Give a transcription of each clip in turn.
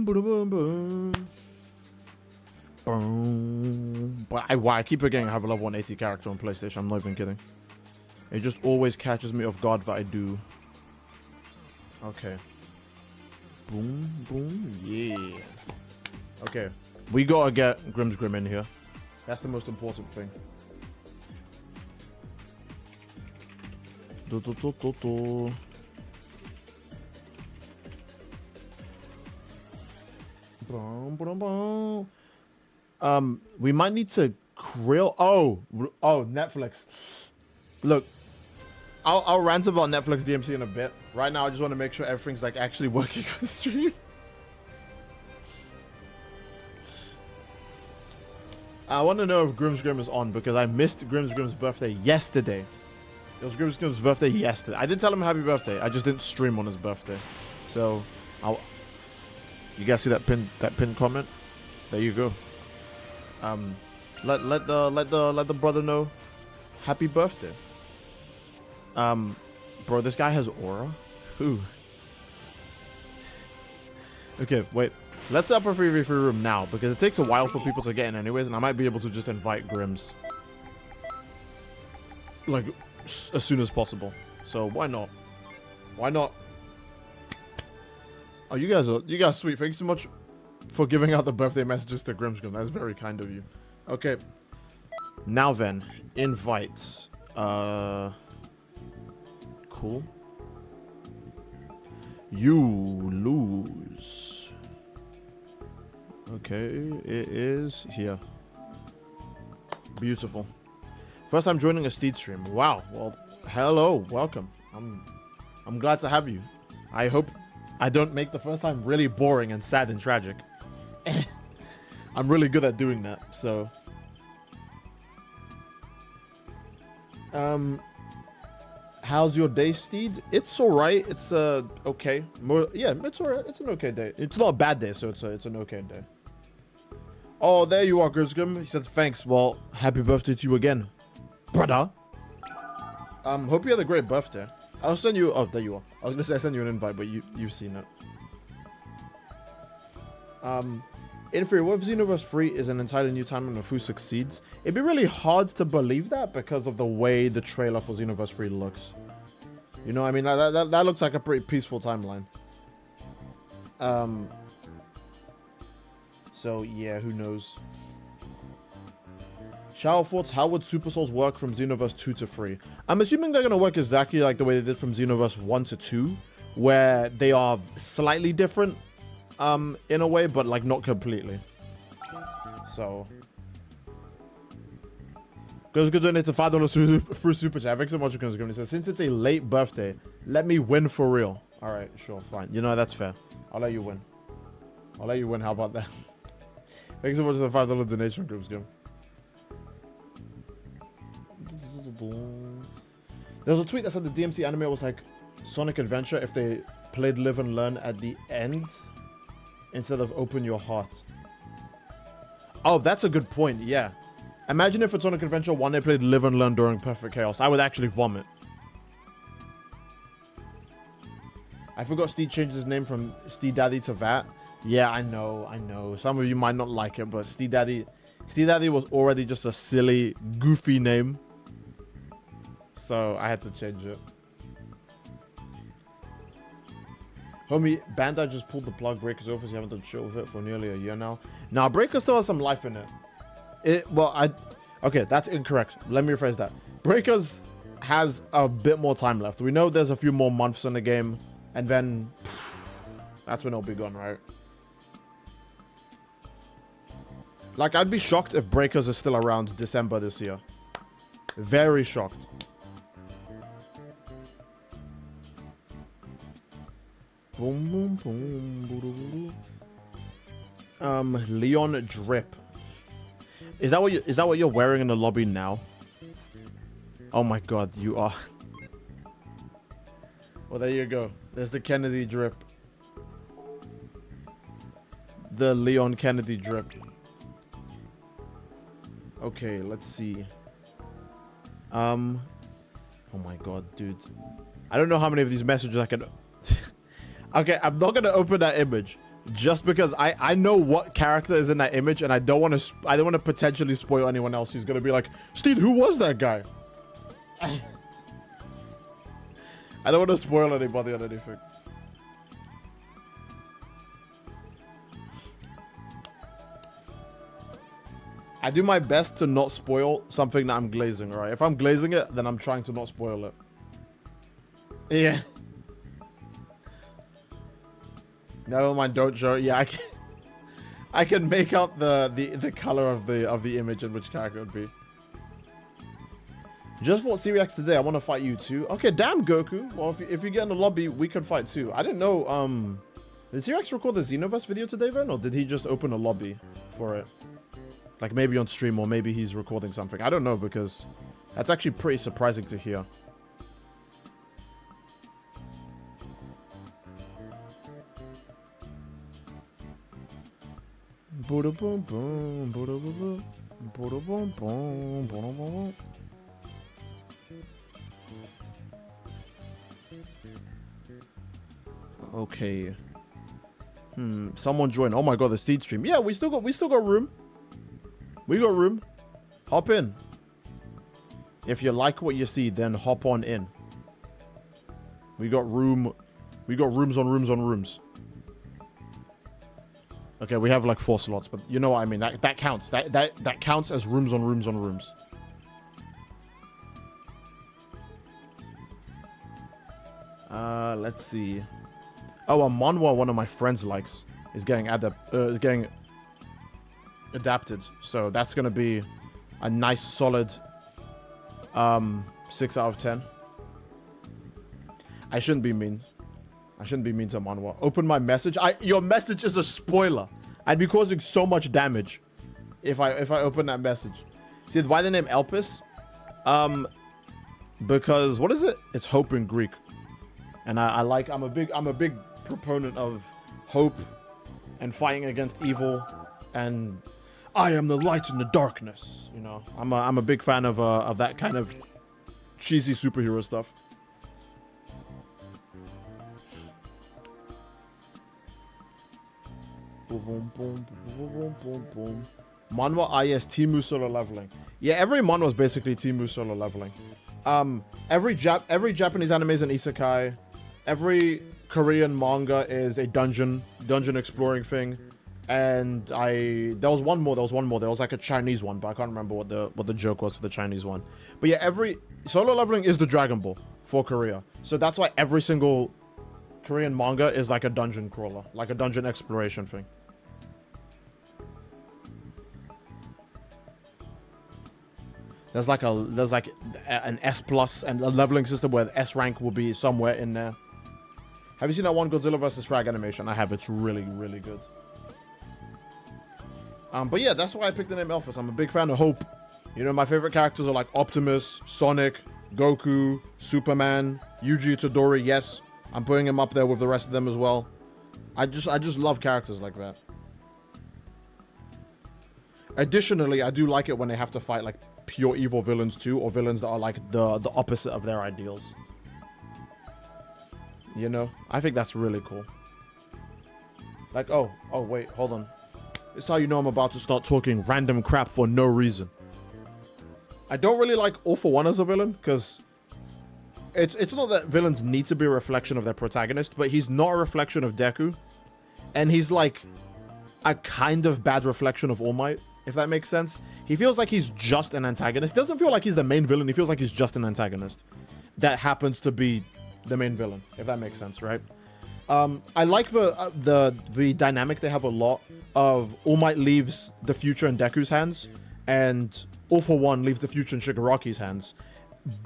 Boom, boom, boom, boom. Boom. But I keep forgetting I have a level 180 character on PlayStation. I'm not even kidding. It just always catches me off guard that I do. Okay. Boom, boom, yeah. Okay. We gotta get Grimm's Grim in here. That's the most important thing. Do, do, do, do, do. Boom, boom, boom. We might need to grill. Oh, Netflix. Look, I'll rant about Netflix DMC in a bit. Right now, I just want to make sure everything's like actually working for the stream. I want to know if Grimm's Grim is on because I missed Grimm's Grim's birthday yesterday. It was Grimm's Grim's birthday yesterday. I did tell him happy birthday. I just didn't stream on his birthday. So, you guys see that pin comment? There you go. Let the brother know happy birthday. Bro, this guy has aura. Ooh. Okay, wait. Let's set up a 3v3 room now because it takes a while for people to get in anyways, and I might be able to just invite Grims like as soon as possible. So why not? Why not? Oh, you guys sweet. Thanks so much for giving out the birthday messages to Grimm's Grim. That's very kind of you. Okay. Now then, invites. Cool. You lose. Okay, it is here. Beautiful. First time joining a Steed stream. Wow. Well, hello, welcome. I'm glad to have you. I hope I don't make the first time really boring and sad and tragic. I'm really good at doing that, so. How's your day, Steed? It's alright. It's okay. Yeah, it's alright. It's an okay day. It's not a bad day, so it's an okay day. Oh, there you are, Grimsgrim. He said thanks. Well, happy birthday to you again, brother. Hope you had a great birthday. I'll send you. Oh, there you are. I was gonna say I send you an invite, but you've seen it. In theory, what if Xenoverse 3 is an entirely new timeline of who succeeds? It'd be really hard to believe that because of the way the trailer for Xenoverse 3 looks. You know, I mean, that looks like a pretty peaceful timeline. So, yeah, who knows? Shower thoughts, how would Super Souls work from Xenoverse 2 to 3? I'm assuming they're going to work exactly like the way they did from Xenoverse 1 to 2, where they are slightly different. In a way, but like not completely. So, goes good donate to $5 through Super Chat. Thanks so much for coming. He says, since it's a late birthday, let me win for real. All right, sure, fine. You know that's fair. I'll let you win. I'll let you win. How about that? Thanks so much for the $5 donation, groups. Go. There was a tweet that said the DMC anime was like Sonic Adventure if they played Live and Learn at the end instead of Open Your Heart. Oh, that's a good point, yeah. Imagine if it's Sonic Adventure 1 they played Live and Learn during Perfect Chaos. I would actually vomit. I forgot Steve changed his name from Steve Daddy to that. Yeah, I know. Some of you might not like it, but Steve Daddy was already just a silly, goofy name. So I had to change it. Homie, Bandai just pulled the plug. Breaker's Office, you haven't done shit with it for nearly a year now. Now, Breaker still has some life in it. Okay, that's incorrect. Let me rephrase that. Breakers has a bit more time left. We know there's a few more months in the game, and then that's when it'll be gone, right? Like, I'd be shocked if Breakers is still around December this year. Very shocked. Boom, boom, boom, boo, boo, boo. Leon Drip. Is that what you're wearing in the lobby now? Oh my god, you are. Well, there you go. There's the Kennedy Drip. The Leon Kennedy Drip. Okay, let's see. Oh my god, dude. I don't know how many of these messages I can... Okay, I'm not going to open that image. just because I know what character is in that image, and I don't want to potentially spoil anyone else who's gonna be like, Steve, who was that guy? I don't want to spoil anybody on anything. I do my best to not spoil something that I'm glazing, right? If I'm glazing it, then I'm trying to not spoil it. Yeah. Never mind, don't show it. Yeah, I can make out the color of the image and which character it would be. Just fought Siriax today. I want to fight you too. Okay, damn Goku. Well, if you get in the lobby, we can fight too. I didn't know. Did Siriax record the Xenoverse video today, then, or did he just open a lobby for it? Like maybe on stream, or maybe he's recording something. I don't know, because that's actually pretty surprising to hear. Boom boom boom boom boom boom boom boom boom boom. Okay. Someone join. Oh my god, the Steed stream. Yeah, we still got room. We got room. Hop in. If you like what you see, then hop on in. We got room. We got rooms on rooms on rooms. Okay, we have like 4 slots, but you know what I mean. That counts. That counts as rooms on rooms on rooms. Let's see. Oh, a manhwa one of my friends likes is getting adapted. So that's gonna be a nice solid 6 out of 10. I shouldn't be mean. I shouldn't be mean to manhwa. Open my message. Your message is a spoiler. I'd be causing so much damage if I open that message. See, why the name Elpis? Because what is it? It's hope in Greek. And I'm a big proponent of hope and fighting against evil, and I am the light in the darkness. You know, I'm a big fan of that kind of cheesy superhero stuff. Boom, boom, boom, boom, boom, boom. Manhwa IS Timu solo leveling. Yeah, every manhwa is basically Timu solo leveling. Every Japanese anime is an isekai. Every Korean manga is a dungeon exploring thing. And there was one more. There was like a Chinese one, but I can't remember what the joke was for the Chinese one. But yeah, every solo leveling is the Dragon Ball for Korea. So that's why every single Korean manga is like a dungeon crawler, like a dungeon exploration thing. There's like an S plus and a leveling system where the S rank will be somewhere in there. Have you seen that one Godzilla vs. Frag animation? I have. It's really, really good. But yeah, that's why I picked the name Elphys. I'm a big fan of hope. You know, my favorite characters are like Optimus, Sonic, Goku, Superman, Yuji Itadori. Yes, I'm putting him up there with the rest of them as well. I just love characters like that. Additionally, I do like it when they have to fight like pure evil villains too, or villains that are like the opposite of their ideals. You know, I think that's really cool. Like, oh wait, hold on. It's how you know I'm about to start talking random crap for no reason. I don't really like All For One as a villain, because it's not that villains need to be a reflection of their protagonist, but he's not a reflection of Deku, and he's like a kind of bad reflection of All Might, if that makes sense. He feels like he's just an antagonist. He doesn't feel like he's the main villain. He feels like he's just an antagonist that happens to be the main villain, if that makes sense, right? I like the dynamic they have a lot of All Might leaves the future in Deku's hands, and All For One leaves the future in Shigaraki's hands.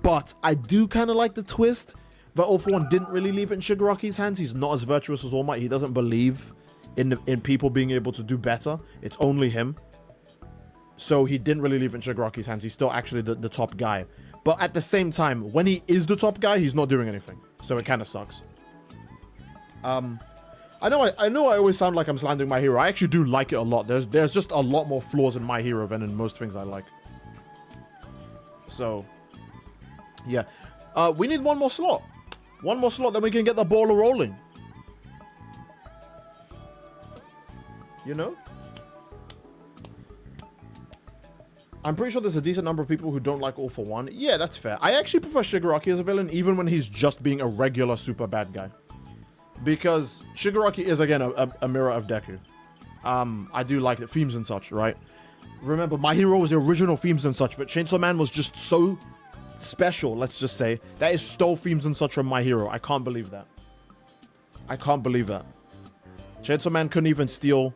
But I do kind of like the twist that All For One didn't really leave it in Shigaraki's hands. He's not as virtuous as All Might. He doesn't believe in people being able to do better. It's only him. So he didn't really leave it in Shigaraki's hands. He's still actually the top guy. But at the same time, when he is the top guy, he's not doing anything. So it kind of sucks. I know I always sound like I'm slandering My Hero. I actually do like it a lot. There's just a lot more flaws in My Hero than in most things I like. So, yeah. We need one more slot. One more slot, then we can get the ball rolling. you know? I'm pretty sure there's a decent number of people who don't like All For One. Yeah, that's fair. I actually prefer Shigaraki as a villain, even when he's just being a regular super bad guy. Because Shigaraki is, again, a mirror of Deku. I do like the themes and such, right? Remember, My Hero was the original themes and such, but Chainsaw Man was just so special, let's just say, that it stole themes and such from My Hero. I can't believe that. I can't believe that. Chainsaw Man couldn't even steal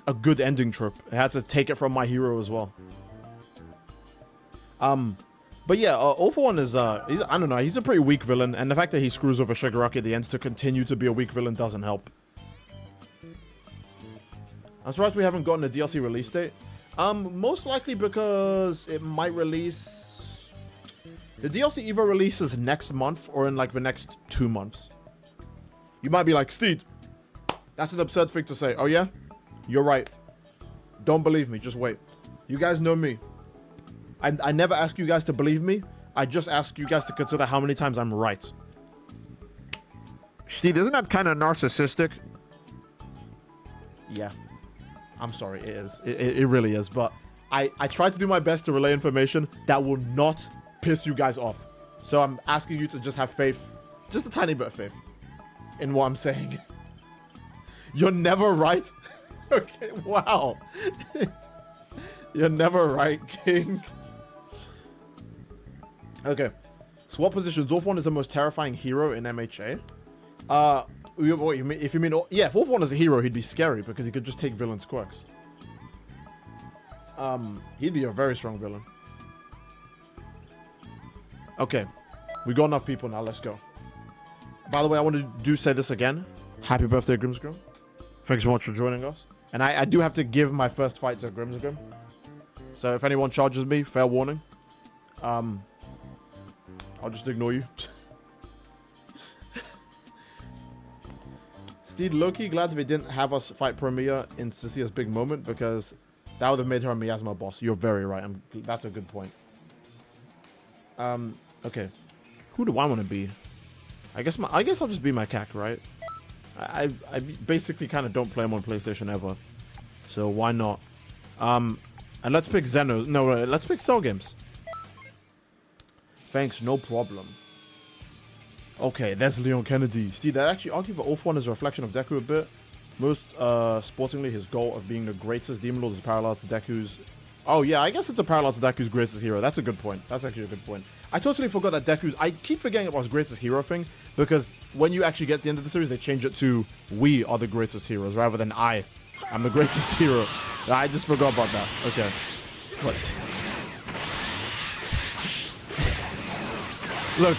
a good ending trope. It had to take it from My Hero as well. But yeah, All For One is, I don't know, he's a pretty weak villain, and the fact that he screws over Shigaraki at the end to continue to be a weak villain doesn't help. I'm surprised we haven't gotten a DLC release date. Most likely because it might release... The DLC either releases next month or in like the next 2 months. You might be like, Steed, that's an absurd thing to say. Oh yeah? You're right. Don't believe me, just wait. You guys know me. I never ask you guys to believe me. I just ask you guys to consider how many times I'm right. Steve, isn't that kind of narcissistic? Yeah. I'm sorry, it is. It really is. But I try to do my best to relay information that will not piss you guys off. So I'm asking you to just have faith. Just a tiny bit of faith in what I'm saying. You're never right? Okay, wow. You're never right, King. Okay. So what position? All For One is the most terrifying hero in MHA. What you mean? If you mean, yeah, if All For One is a hero, he'd be scary because he could just take villains' quirks. He'd be a very strong villain. Okay, we got enough people now. Let's go. By the way, I want to say this again. Happy birthday, Grimsgrim. Thanks so much for joining us. And I do have to give my first fight to Grimsgrim. So if anyone charges me, fair warning. I'll just ignore you. Steed, low-key glad they didn't have us fight Premiere in Cecia's big moment because that would have made her a Miasma boss. You're very right. That's a good point. Okay. Who do I want to be? I guess I'll just be my CAC, right? I basically kind of don't play him on PlayStation ever. So why not? And let's pick Xeno. No, let's pick Cell Games. Thanks, no problem. Okay, there's Leon Kennedy. Steve, that actually argue that All For One is a reflection of Deku a bit. Most sportingly, his goal of being the greatest Demon Lord is parallel to Deku's... Oh yeah, I guess it's a parallel to Deku's greatest hero. That's a good point. That's actually a good point. I totally forgot that Deku's... I keep forgetting about his greatest hero thing, because when you actually get to the end of the series, they change it to we are the greatest heroes, rather than I'm the greatest hero. I just forgot about that. Okay. What? Look,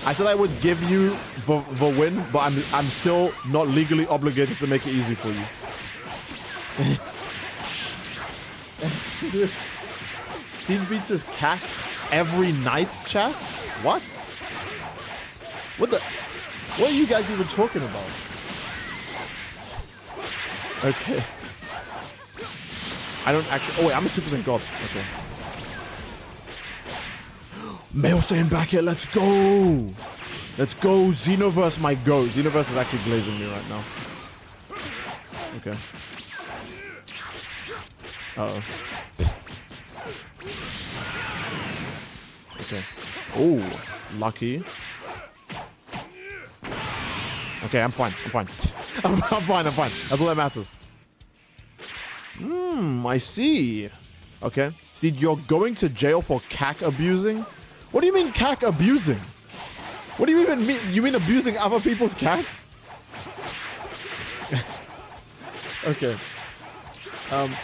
I said I would give you the win, but I'm still not legally obligated to make it easy for you. Steve beats his CAC every night, chat? What? What are you guys even talking about? Okay. I don't actually... Oh wait, I'm a Super Saiyan God. Okay. Male Saiyan back here, let's go! Let's go, Xenoverse my go. Xenoverse is actually glazing me right now. Okay. Uh-oh. Okay. Oh, lucky. Okay, I'm fine. I'm fine. I'm fine. That's all that matters. I see. Okay. Steve, you're going to jail for CAC abusing? What do you mean CAC abusing? What do you even mean? You mean abusing other people's CACs? Okay. Okay,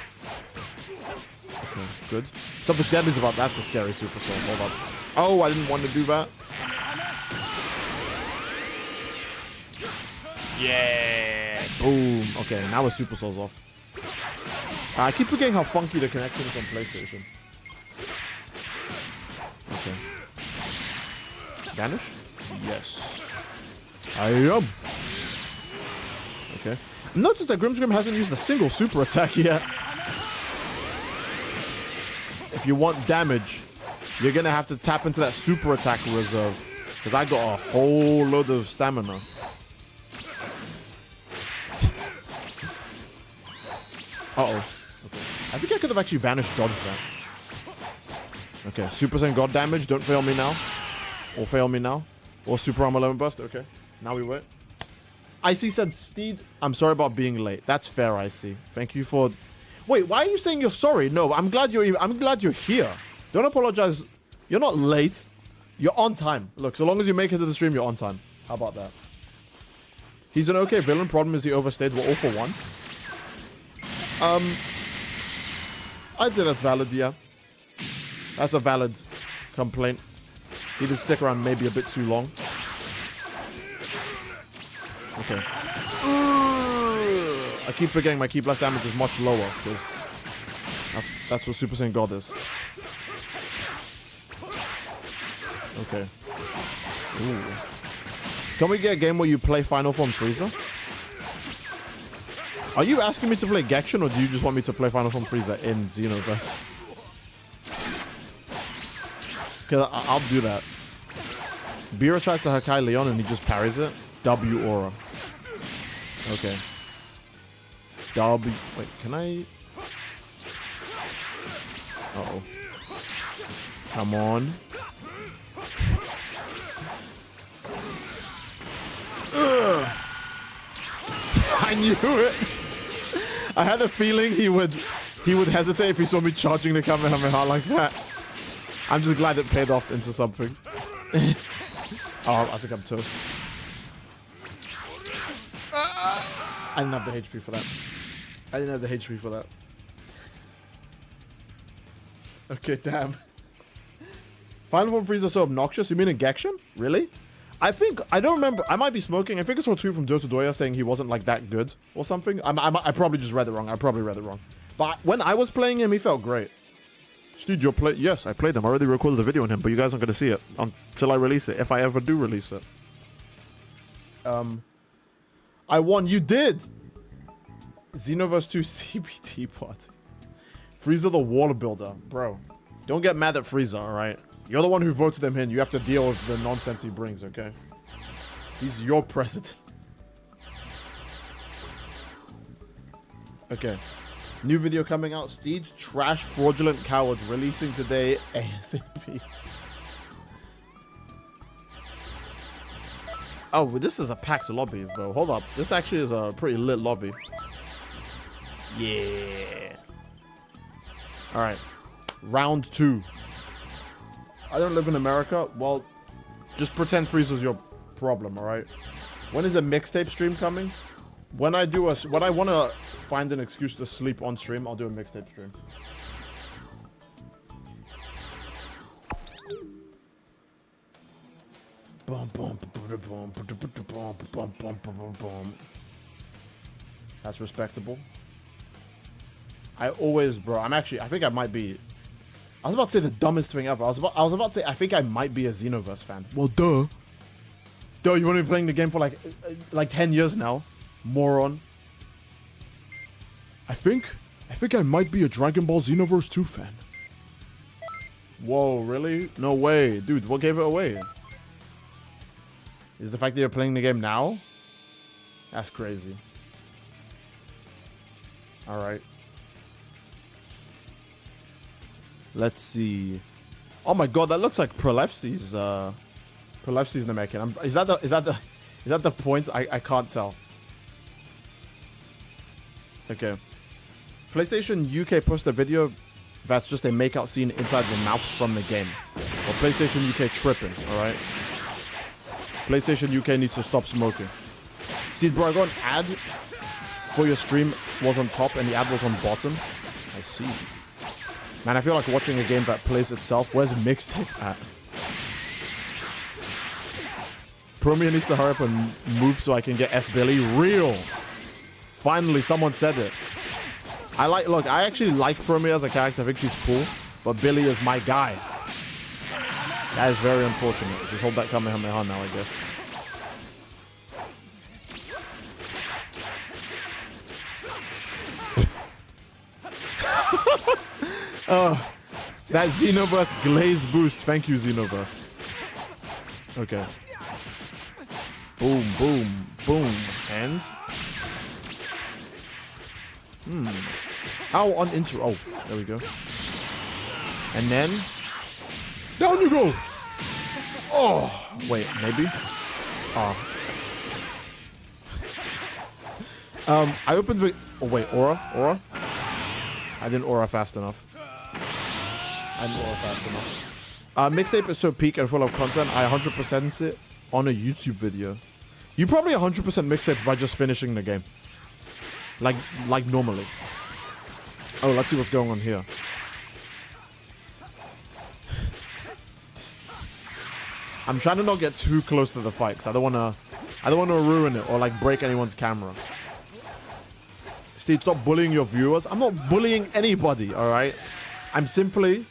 good. Something deadly's about that's a scary Super Soul. Hold up. Oh, I didn't want to do that. Yeah. Boom. Okay, now we're Super Soul's off. I keep forgetting how funky the connection is on PlayStation. Okay. Vanish? Yes. I am. Okay. Notice that Grimsgrim hasn't used a single super attack yet. If you want damage, you're gonna have to tap into that super attack reserve. Because I got a whole load of stamina. Uh-oh. Okay. I think I could have actually vanished dodged that. Okay, Super Saiyan God damage. Don't fail me now. Or fail me now. Or Super Armor Lemon Burst. Okay. Now we wait. Icy said, Steed, I'm sorry about being late. That's fair, Icy. Thank you for... Wait, why are you saying you're sorry? No, I'm glad you're here. Don't apologize. You're not late. You're on time. Look, so long as you make it to the stream, you're on time. How about that? He's an okay villain. Problem is he overstayed. We're all for one. I'd say that's valid, yeah. That's a valid complaint. He did stick around maybe a bit too long. Okay. I keep forgetting my Ki plus damage is much lower because that's what Super Saiyan God is. Okay. Ooh. Can we get a game where you play Final Form Frieza? Are you asking me to play Genshin or do you just want me to play Final Form Frieza in Xenoverse? Because I'll do that. Beerus tries to Hakai Leon and he just parries it. W Aura. Okay. W. Wait, can I? Uh-oh. Come on. Ugh. I knew it. I had a feeling he would hesitate if he saw me charging the Kamehameha like that. I'm just glad it paid off into something. Oh, I think I'm toast. I didn't have the HP for that. I didn't have the HP for that. Okay, damn. Final Form Frieza so obnoxious? You mean in Genshin? Really? I don't remember. I might be smoking. I think I saw a tweet from Dotodoya saying he wasn't like that good or something. I probably just read it wrong. I probably read it wrong. But when I was playing him, he felt great. Dude, you're play. Yes, I played him. I already recorded a video on him, but you guys aren't going to see it until I release it. If I ever do release it. I won. You did. Xenoverse 2 CBT Party. Frieza the wall builder, bro. Don't get mad at Frieza, all right? You're the one who voted him in. You have to deal with the nonsense he brings, okay? He's your president. Okay. New video coming out. Steed's trash fraudulent coward releasing today ASAP. Oh, this is a packed lobby, bro. Hold up. This actually is a pretty lit lobby. Yeah. All right. Round 2. I don't live in America. Well, just pretend Frieza's your problem, all right? When is a mixtape stream coming? When I want to find an excuse to sleep on stream, I'll do a mixtape stream. That's respectable. I think I might be. I was about to say the dumbest thing ever. I was about to say I think I might be a Xenoverse fan. Well, duh. Duh, you've only been playing the game for like 10 years now, moron. I think I might be a Dragon Ball Xenoverse 2 fan. Whoa, really? No way, dude. What gave it away? Is the fact that you're playing the game now? That's crazy. All right. Let's see. Oh my god, that looks like Prolepsi's Namekian. Is that the points? I can't tell. Okay. PlayStation UK posted a video that's just a makeout scene inside the mouse from the game. Well, PlayStation UK tripping, alright? PlayStation UK needs to stop smoking. Steve, bro, I got an ad for your stream was on top and the ad was on bottom. I see. Man, I feel like watching a game that plays itself. Where's mixtape at? Promia needs to hurry up and move so I can get S Billy. Real. Finally, someone said it. Look, I actually like Promia as a character. I think she's cool. But Billy is my guy. That is very unfortunate. Just hold that Kamehameha now, I guess. Oh, that Xenoverse glaze boost. Thank you, Xenoverse. Okay. Boom, boom, boom. And? How uninter... Oh, there we go. And then... Down you go! Oh! Wait, maybe? Oh. I opened the... Oh, wait, aura? Aura? I didn't aura fast enough. Mixtape is so peak and full of content, I 100% it on a YouTube video. You probably 100% mixtape by just finishing the game. Like normally. Oh, let's see what's going on here. I'm trying to not get too close to the fight because I don't wanna ruin it or like break anyone's camera. Steve, stop bullying your viewers. I'm not bullying anybody, alright? I'm simply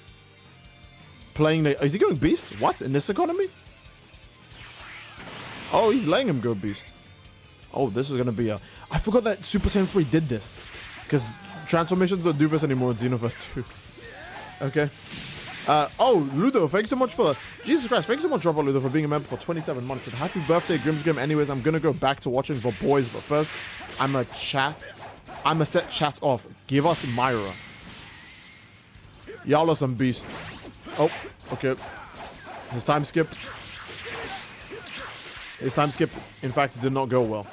playing the... Is he going beast? What? In this economy? Oh, he's letting him go beast. Oh, this is gonna be a... I forgot that Super Saiyan 3 did this. Because transformations don't do this anymore in Xenoverse 2. Okay. Oh, Ludo, thanks so much for the... Jesus Christ, thanks so much, Robert Ludo, for being a member for 27 months. And happy birthday, Grimsgrim. Anyways, I'm gonna go back to watching The Boys, but first, I'ma set chat off. Give us Myra. Y'all are some beasts. Oh, okay. His time skip. His time skip, in fact, did not go well.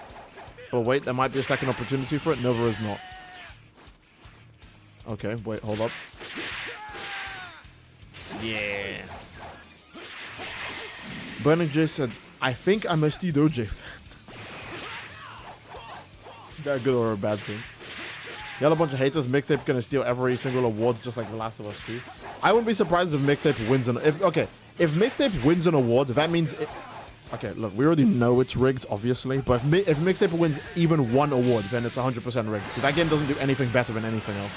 But wait, there might be a second opportunity for it. No, there is not. Okay, wait, hold up. Yeah. Burning J said, I think I'm a Steve OJ fan. Is that a good or a bad thing? You got a bunch of haters. Mixtape gonna steal every single award just like The Last of Us 2. I wouldn't be surprised if Mixtape wins an... If Mixtape wins an award, that means... Okay, look, we already know it's rigged, obviously. But if Mixtape wins even one award, then it's 100% rigged. Because that game doesn't do anything better than anything else.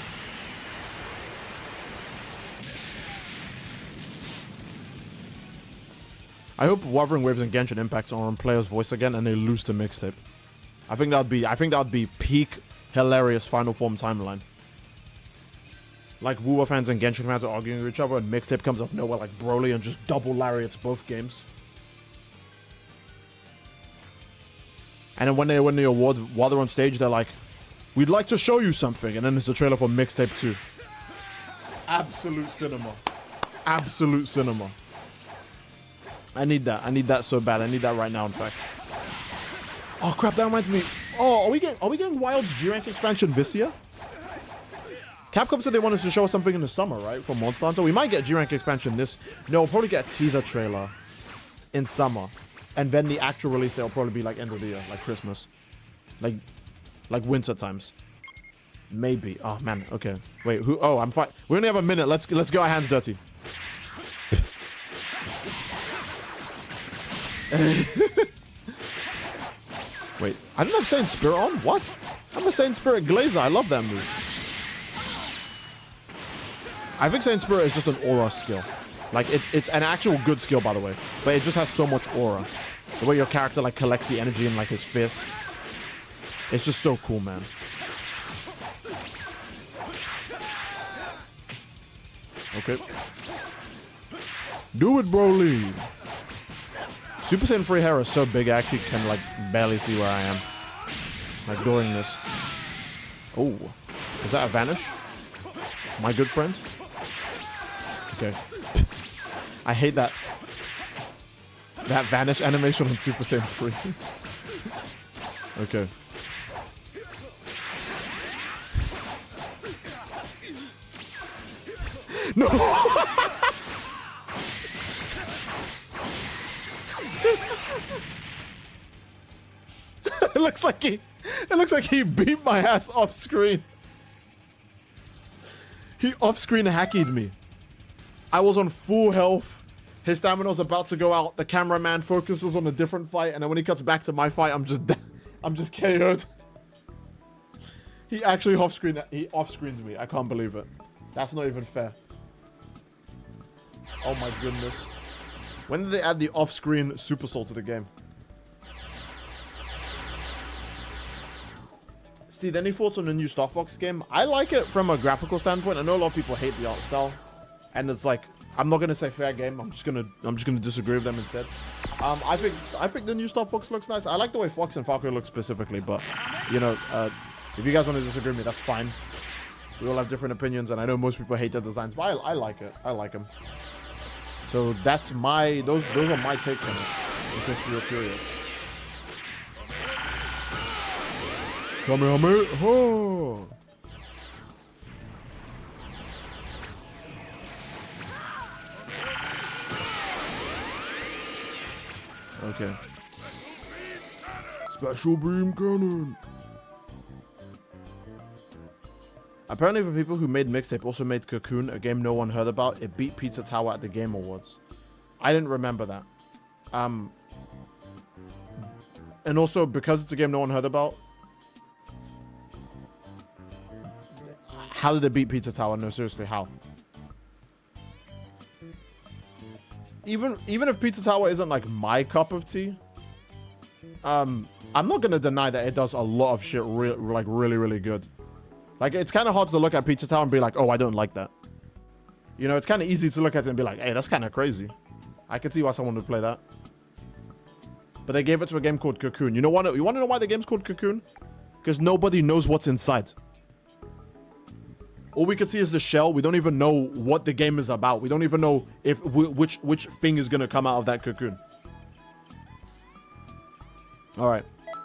I hope Wuthering Waves and Genshin Impact are on player's voice again and they lose to Mixtape. I think that would be peak hilarious Final Form timeline. Like Wuwa fans and Genshin fans are arguing with each other and Mixtape comes off nowhere like Broly and just double lariats both games. And then when they win the award, while they're on stage, they're like, we'd like to show you something. And then there's the trailer for Mixtape 2. Absolute cinema. Absolute cinema. I need that. I need that so bad. I need that right now, in fact. Oh, crap. That reminds me. Oh, are we getting Wild's G-Rank expansion this year? Capcom said they wanted to show us something in the summer, right? For Monster Hunter. We might get G-Rank expansion this... No, we'll probably get a teaser trailer in summer. And then the actual release date will probably be like end of the year, like Christmas. Like winter times. Maybe. Oh, man. Okay. Wait, who? Oh, I'm fine. We only have a minute. Let's get our hands dirty. Wait, I didn't have Saint Spirit on? What? I'm a Saint Spirit Glazer. I love that move. I think Saint Spirit is just an aura skill. Like, it's an actual good skill, by the way. But it just has so much aura. The way your character, like, collects the energy in, like, his fist. It's just so cool, man. Okay. Do it, Broly. Super Saiyan 3 hair is so big, I actually can, like, barely see where I am. Like, during this. Oh. Is that a vanish? My good friend? Okay. I hate that. That vanish animation on Super Saiyan 3. Okay. No! It looks like he beat my ass off screen. He off screen hacked me. I was on full health. His stamina was about to go out. The cameraman focuses on a different fight, and then when he cuts back to my fight, I'm just KO'd. He actually off screened me. I can't believe it. That's not even fair. Oh my goodness. When did they add the off-screen Super Soul to the game? Steve, any thoughts on the new Star Fox game? I like it from a graphical standpoint. I know a lot of people hate the art style, and it's like, I'm not gonna say fair game. I'm just gonna disagree with them instead. I think the new Star Fox looks nice. I like the way Fox and Falco look specifically, but you know, if you guys want to disagree with me, that's fine. We all have different opinions, and I know most people hate the designs, but I like it. I like them. So that's my those are my takes on it. In case you're curious. Kamehameha! Oh. Okay. Special beam cannon. Apparently, for people who made Mixtape, also made Cocoon, a game no one heard about. It beat Pizza Tower at the Game Awards. I didn't remember that. And also, because it's a game no one heard about, how did it beat Pizza Tower? No, seriously, how? Even if Pizza Tower isn't like my cup of tea, I'm not gonna deny that it does a lot of shit really good. Like, it's kind of hard to look at Pizza Tower and be like, oh, I don't like that. You know, it's kind of easy to look at it and be like, hey, that's kind of crazy. I could see why someone would play that. But they gave it to a game called Cocoon. You want to know why the game's called Cocoon? Because nobody knows what's inside. All we can see is the shell. We don't even know what the game is about. We don't even know if which thing is going to come out of that cocoon. All right,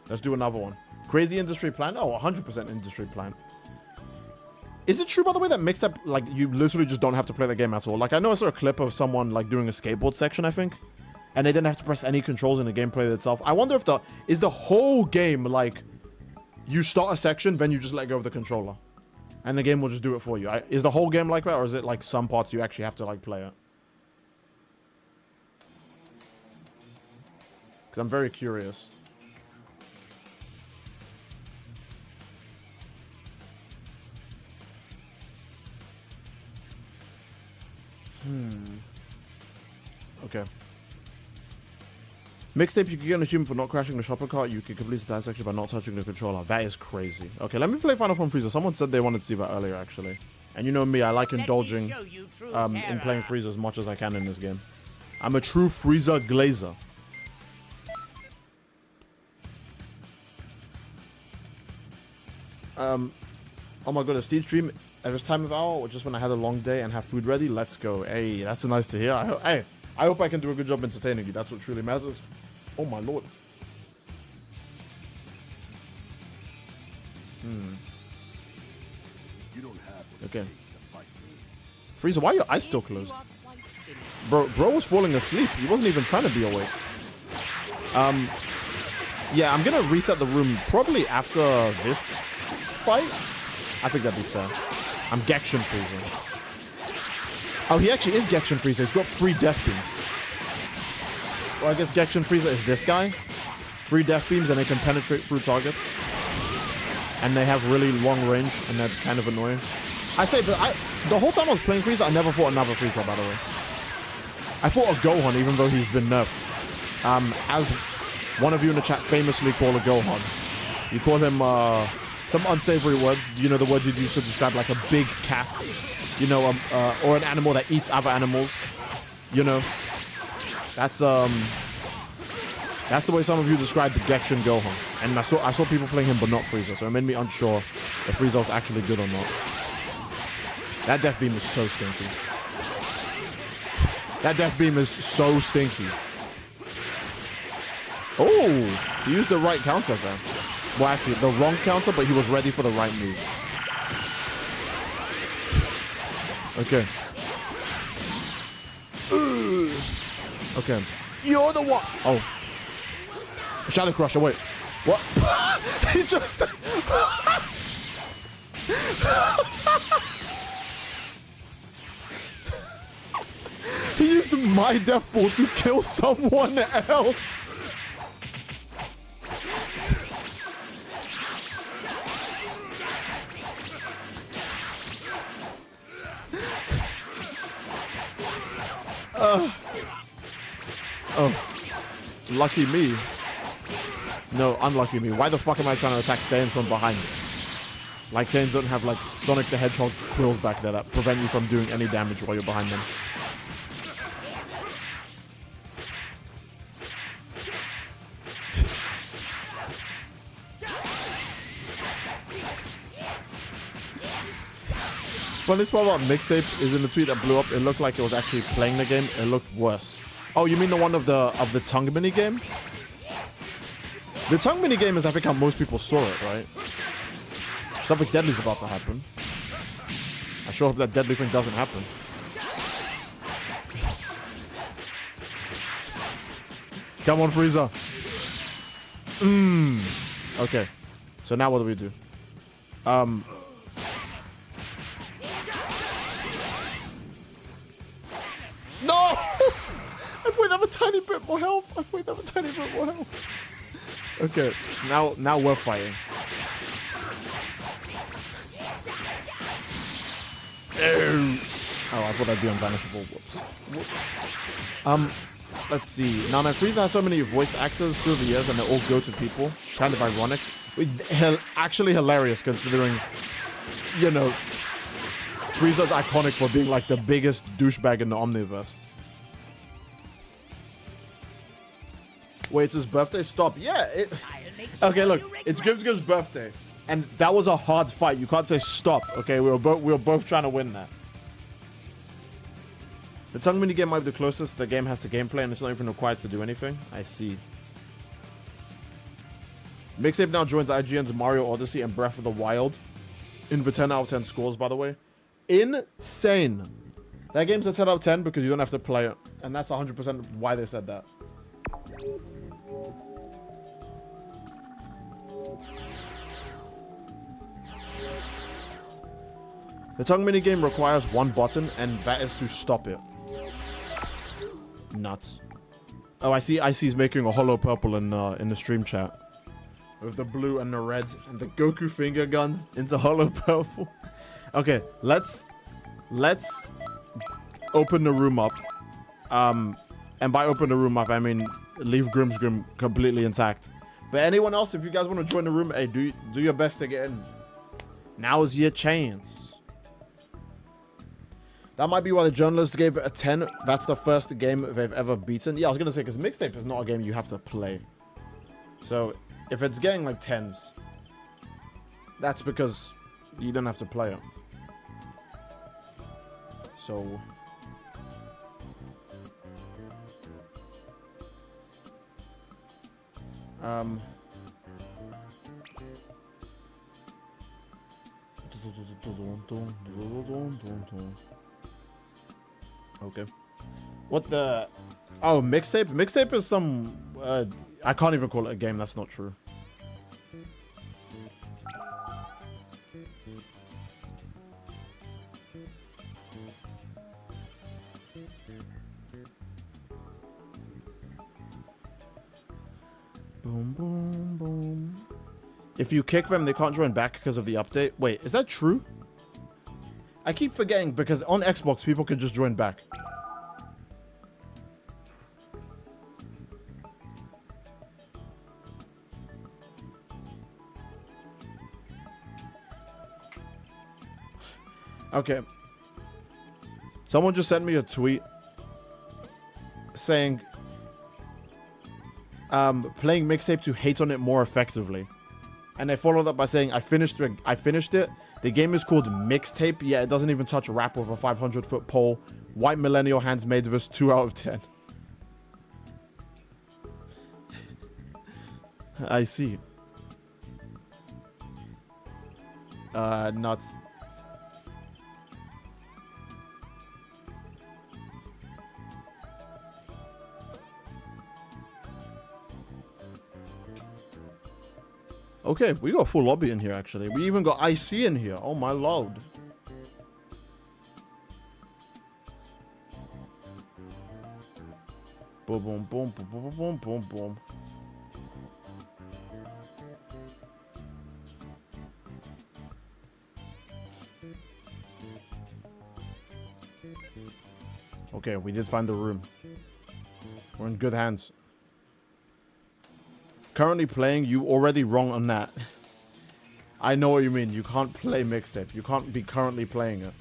let's do another one. Crazy industry plan? Oh, 100% industry plan. Is it true, by the way, that Mixtape, like, you literally just don't have to play the game at all? Like, I know I saw a clip of someone, like, doing a skateboard section, I think. And they didn't have to press any controls in the gameplay itself. I wonder if is the whole game, like, you start a section, then you just let go of the controller. And the game will just do it for you. Is the whole game like that, or is it, like, some parts you actually have to, like, play it? Because I'm very curious. Okay. Mixtape, you can get an achievement for not crashing the shopping cart. You can complete the entire section by not touching the controller. That is crazy. Okay, let me play Final Form Frieza. Someone said they wanted to see that earlier, actually. And you know me, I like indulging in playing Frieza as much as I can in this game. I'm a true Frieza glazer. Oh my god, a Steam stream at this time of hour, or just when I had a long day and have food ready? Let's go. Hey, that's nice to hear. I hope I can do a good job entertaining you. That's what truly matters. Oh my lord. You don't have what Okay. it takes to fight me. Frieza, why are your eyes still closed? Bro was falling asleep. He wasn't even trying to be awake. Yeah, I'm gonna reset the room probably after this fight. I think that'd be fair. I'm Gekshin Frieza. Oh, he actually is Gekshin Frieza. He's got 3 death beams. Well, I guess Gekshin Frieza is this guy. 3 death beams and they can penetrate through targets. And they have really long range and they're kind of annoying. I say that the whole time I was playing Frieza, I never fought another Frieza, by the way. I fought a Gohan, even though he's been nerfed. As one of you in the chat famously call a Gohan. You call him some unsavory words. You know, the words you'd use to describe like a big cat. You know, or an animal that eats other animals. You know, that's the way some of you describe the Gekshin Gohan. And I saw people playing him, but not Frieza, so it made me unsure if Frieza was actually good or not. That death beam is so stinky. That death beam is so stinky. Oh, he used the right counter there. Well, actually, the wrong counter, but he was ready for the right move. Okay. Okay. You're the one. Oh. Shadow Crusher, wait. What? He just... He used my death ball to kill someone else. Oh, lucky me. No, unlucky me. Why the fuck am I trying to attack Saiyans from behind? Like, Saiyans don't have, like, Sonic the Hedgehog quills back there that prevent you from doing any damage while you're behind them. Funniest part about mixtape is in the tweet that blew up, it looked like it was actually playing the game. It looked worse. Oh, you mean the one of the tongue mini game? The tongue mini game is, I think, how most people saw it, right? Something deadly's about to happen. I sure hope that deadly thing doesn't happen. Come on, Frieza. Okay. So now what do we do? No! I thought they have a tiny bit more health. I thought they have a tiny bit more health. Okay, now we're fighting. Oh, I thought that'd be unvanishable. Whoops. Let's see. Now Frieza has so many voice actors through the years, and they're all goated people. Kind of ironic. Actually hilarious, considering, you know, Frieza's iconic for being like the biggest douchebag in the Omniverse. Wait, it's his birthday? Stop. Yeah. Okay, look. It's Grimsgrim's birthday. And that was a hard fight. You can't say stop. Okay, we were both trying to win that. The tongue mini game might be the closest the game has to gameplay, and it's not even required to do anything. I see. Mixtape now joins IGN's Mario Odyssey and Breath of the Wild. In the 10 out of 10 scores, by the way. Insane. That game's a 10 out of 10 because you don't have to play it. And that's 100% why they said that. The tongue mini game requires one button, and that is to stop it. Nuts. Oh, I see he's making a hollow purple in the stream chat. With the blue and the red and the Goku finger guns into hollow purple. Okay, let's open the room up. And by open the room up, I mean leave Grimsgrim completely intact. But anyone else, if you guys want to join the room, hey, do your best to get in. Now's your chance. That might be why the journalists gave it a 10. That's the first game they've ever beaten. Yeah, I was going to say, because Mixtape is not a game you have to play. So, if it's getting like 10s, that's because you don't have to play it. So... Okay. What the... Oh, Mixtape? Mixtape is some... I can't even call it a game. That's not true. Boom, boom, boom. If you kick them, they can't join back because of the update. Wait, is that true? I keep forgetting because on Xbox, people can just join back. Okay. Someone just sent me a tweet saying, playing Mixtape to hate on it more effectively. And they followed up by saying, I finished it. The game is called Mixtape. Yeah, it doesn't even touch rap with a 500-foot pole. White millennial hands made this 2 out of 10. I see. Nuts. Okay, we got a full lobby in here, actually. We even got IC in here. Oh, my lord. Boom, boom, boom, boom, boom, boom, boom, boom. Okay, we did find the room. We're in good hands. Currently playing, you already wrong on that. I know what you mean. You can't play Mixtape. You can't be currently playing it.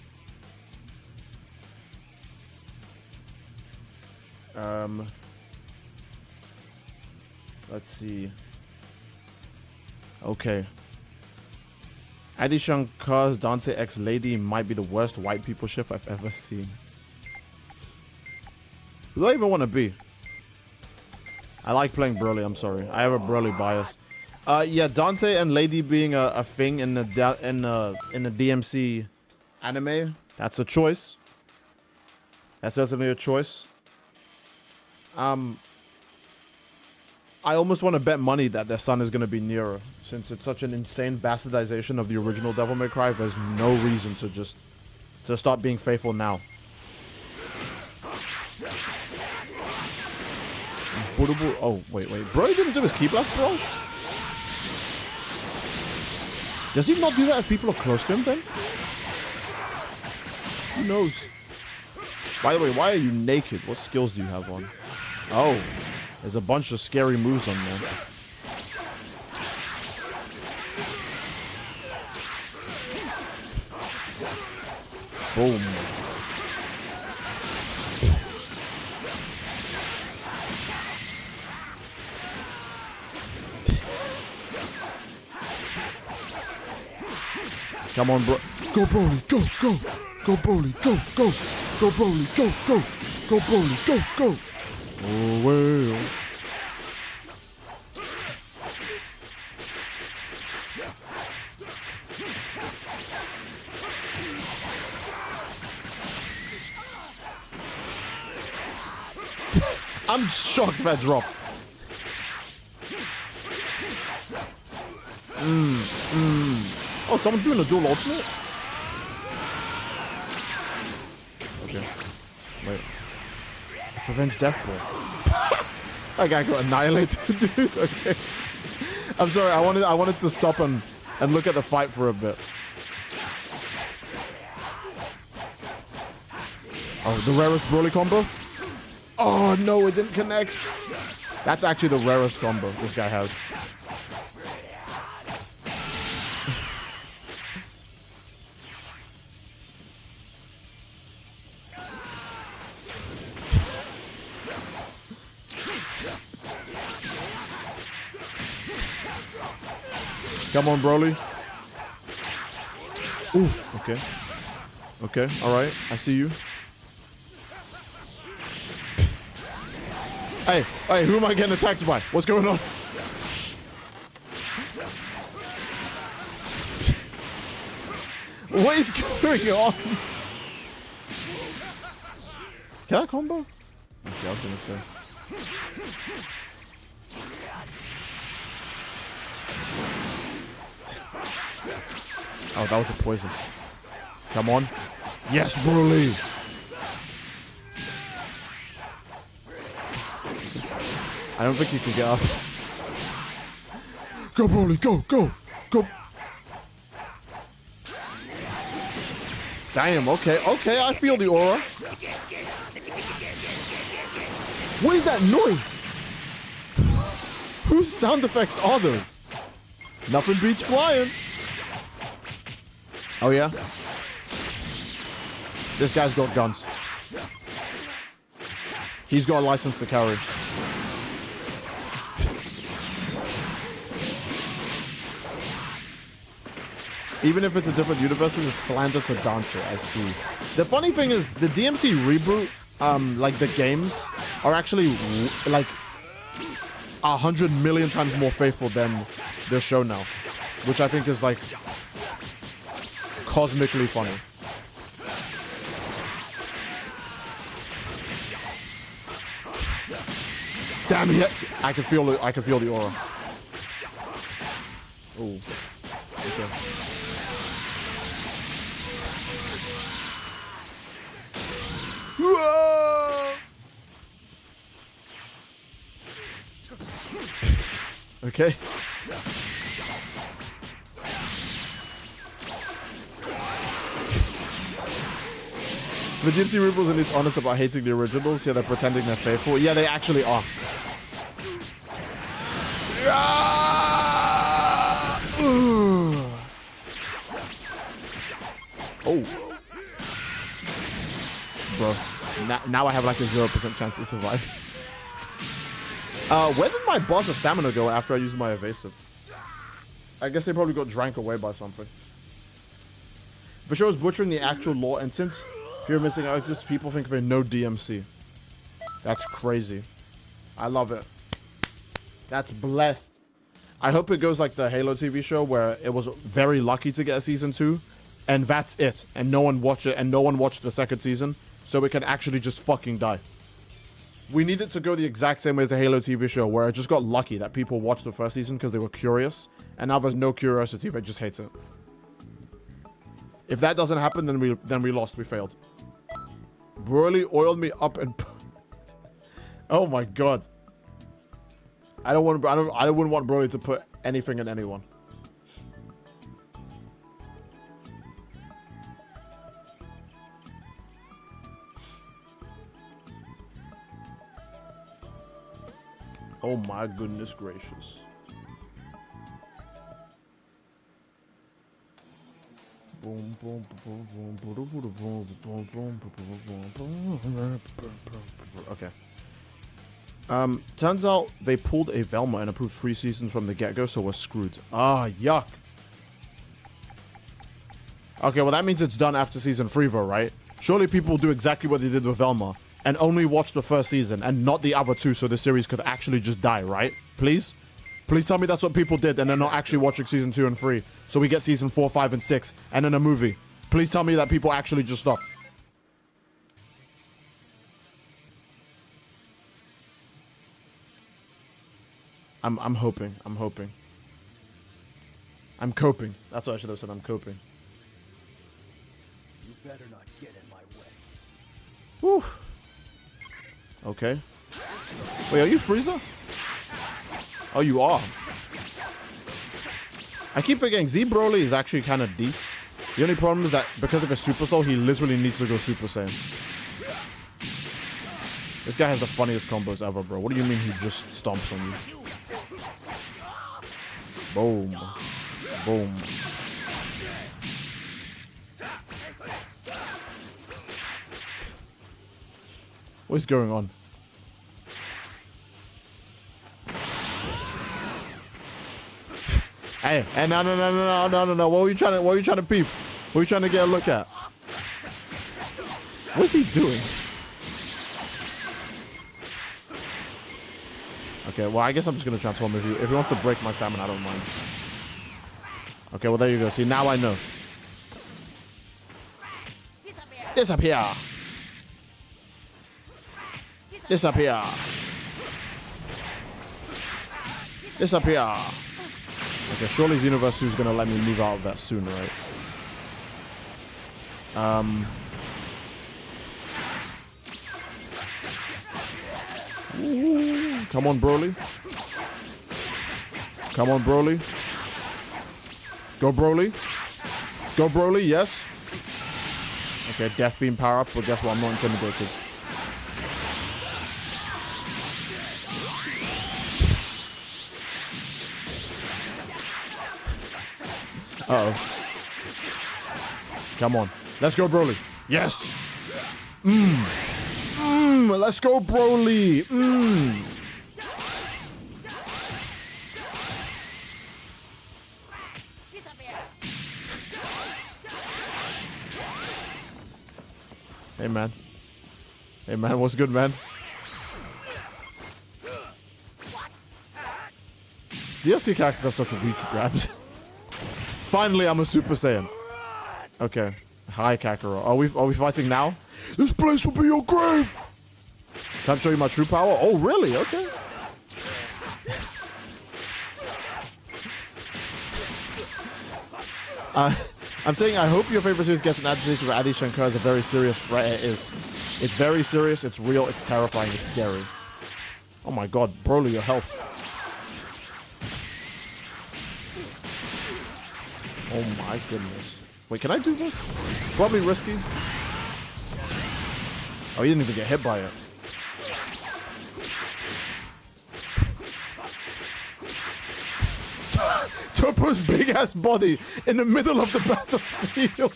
Let's see. Okay. Adi Shankar's Dante X Lady might be the worst white people ship I've ever seen. Who do I even want to be? I like playing Broly, I'm sorry. I have a Broly bias. Yeah, Dante and Lady being a thing in the DMC anime, that's a choice. That's certainly a choice. I almost want to bet money that their son is going to be Nearer, since it's such an insane bastardization of the original Devil May Cry. There's no reason to stop being faithful now. Oh, wait. Bro, he didn't do his Ki Blast barrage? Does he not do that if people are close to him then? Who knows? By the way, why are you naked? What skills do you have on? Oh, there's a bunch of scary moves on there. Boom. Come on, bro. Go, Broly. Go, go. Go, Broly. Go, go. Go, Broly. Go, go. Go, Broly. Go, go. Oh, well. I'm shocked that dropped. Oh, someone's doing a dual ultimate? Okay. Wait. It's Revenge Death Ball. That guy got annihilated, dude. Okay. I'm sorry, I wanted to stop and look at the fight for a bit. Oh, the rarest Broly combo? Oh no, it didn't connect. That's actually the rarest combo this guy has. Come on, Broly. Ooh, okay. Okay, alright. I see you. Hey, who am I getting attacked by? What's going on? What is going on? Can I combo? Okay, I was gonna say. Oh, that was a poison. Come on. Yes, Broly. I don't think you can get up. Go, Broly, go, go, go. Damn, okay, I feel the aura. What is that noise? Whose sound effects are those? Nothing beats flying. Oh, yeah? This guy's got guns. He's got a license to carry. Even if it's a different universe, it's slander to Dante, I see. The funny thing is, the DMC reboot, like the games, are actually like 100 million times more faithful than the show now. Which I think is like cosmically funny. Damn it! I can feel the aura. Oh. Okay. Okay. The DMC Rebels are at least honest about hating the originals. Yeah, they're pretending they're faithful. Yeah, they actually are. Oh. Bro. Now I have like a 0% chance to survive. Where did my boss's stamina go after I used my evasive? I guess they probably got drank away by something. The show is butchering the actual lore, and since Fear of Missing Out exists, people think of a no DMC. That's crazy. I love it. That's blessed. I hope it goes like the Halo TV show where it was very lucky to get a season 2, and that's it. And no one watched it, and no one watched the second season, so it can actually just fucking die. We need it to go the exact same way as the Halo TV show, where it just got lucky that people watched the first season because they were curious, and now there's no curiosity, they just hate it. If that doesn't happen, then we lost, we failed. Broly oiled me up and... Oh my god. I wouldn't want Broly to put anything in anyone. Oh my goodness gracious. Okay. Turns out they pulled a Velma and approved 3 seasons from the get-go, so we're screwed. Ah, yuck. Okay, well that means it's done after season 3 though, right? Surely people will do exactly what they did with Velma and only watch the first season and not the other 2, so the series could actually just die, right? Please? Please tell me that's what people did and they're not actually watching season 2 and 3, so we get season 4, 5, and 6, and then a movie. Please tell me that people actually just stopped. I'm hoping. I'm hoping. I'm coping. That's what I should have said. I'm coping. You better not get in my way. Whew. Okay. Wait, are you Frieza? Oh, you are. I keep forgetting Z Broly is actually kind of decent. The only problem is that because of a Super Soul, he literally needs to go Super Saiyan. This guy has the funniest combos ever, bro. What do you mean he just stomps on you? Boom. Boom. What's going on? Hey, no. What were you trying to peep? What were you trying to get a look at? What's he doing? Okay, well, I guess I'm just going to transform if you want to break my stamina, I don't mind. Okay, well, there you go. See, now I know. Disappear. Disappear. Disappear. Okay, surely Xenoverse 2 is going to let me move out of that soon, right? Ooh, come on, Broly. Come on, Broly. Go, Broly. Go, Broly, yes. Okay, Death Beam power up, but guess what? I'm not intimidated. Uh-oh. Come on. Let's go, Broly. Yes. Let's go, Broly. Hey, man. Hey, man. What's good, man? DLC characters have such weak grabs. Finally, I'm a Super Saiyan. Okay. Hi, Kakarot. Are we fighting now? This place will be your grave! Time to show you my true power? Oh, really? Okay. I'm saying I hope your favorite series gets an adaptation where Adi Shankar is a very serious threat. It is. It's very serious, it's real, it's terrifying, it's scary. Oh my god, Broly, your health. Oh my goodness. Wait, can I do this? Probably risky. Oh, he didn't even get hit by it. Topo's big ass body in the middle of the battlefield.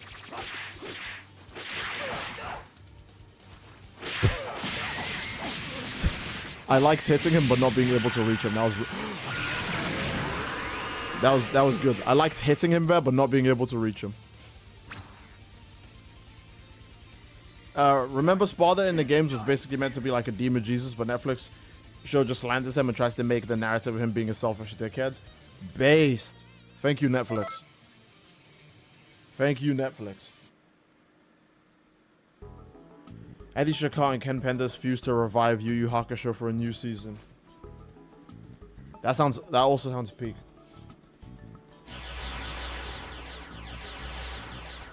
I liked hitting him but not being able to reach him. That was good. I liked hitting him there but not being able to reach him. remember Sparta in the games was basically meant to be like a demon Jesus, but Netflix show just slanders him and tries to make the narrative of him being a selfish dickhead. Based. Thank you, Netflix. Thank you, Netflix. Eddie Shakar and Ken Penders fused to revive Yu Yu Hakusho for a new season. That also sounds peak.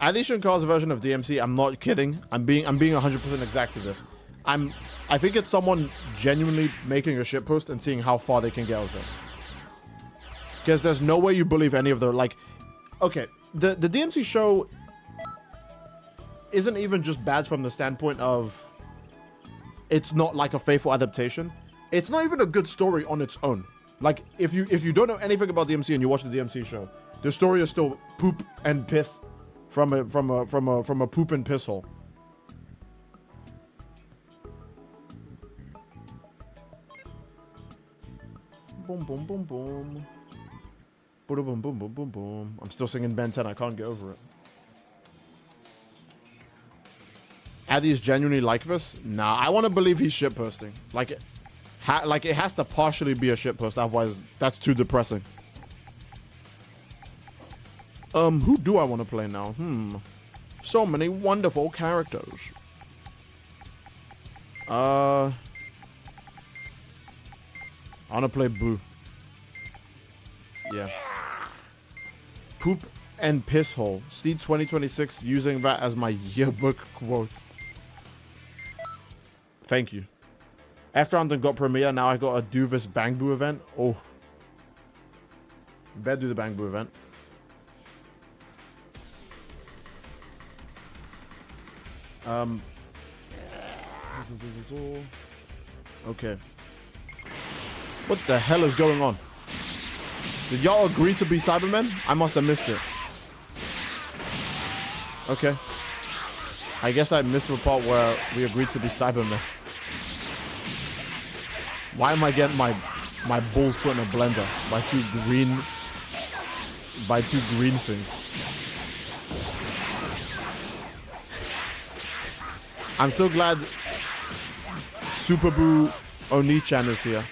Eddie Shakar's version of DMC, I'm not kidding. I'm being 100% exact to this. I think it's someone genuinely making a shitpost and seeing how far they can get with it. Because there's no way you believe any of the, like, okay, the DMC show isn't even just bad from the standpoint of it's not like a faithful adaptation. It's not even a good story on its own. Like, if you don't know anything about DMC and you watch the DMC show, the story is still poop and piss from a poop and piss hole. Boom boom boom boom. Boom boom boom boom boom boom. I'm still singing Ben 10. I can't get over it. Addy is genuinely like this? Nah, I want to believe he's shitposting. Like it has to partially be a shitpost, otherwise that's too depressing. Who do I want to play now? So many wonderful characters. I want to play Boo. Yeah. Poop and piss hole. Steed 2026, using that as my yearbook quote. Thank you. After I got premiere, now I got to do this Bang Boo event. Oh. Better do the Bang Boo event. Okay. What the hell is going on? Did y'all agree to be Cybermen? I must have missed it. Okay. I guess I missed the part where we agreed to be Cybermen. Why am I getting my balls put in a blender by two green things? I'm so glad Super Boo Oni-chan is here.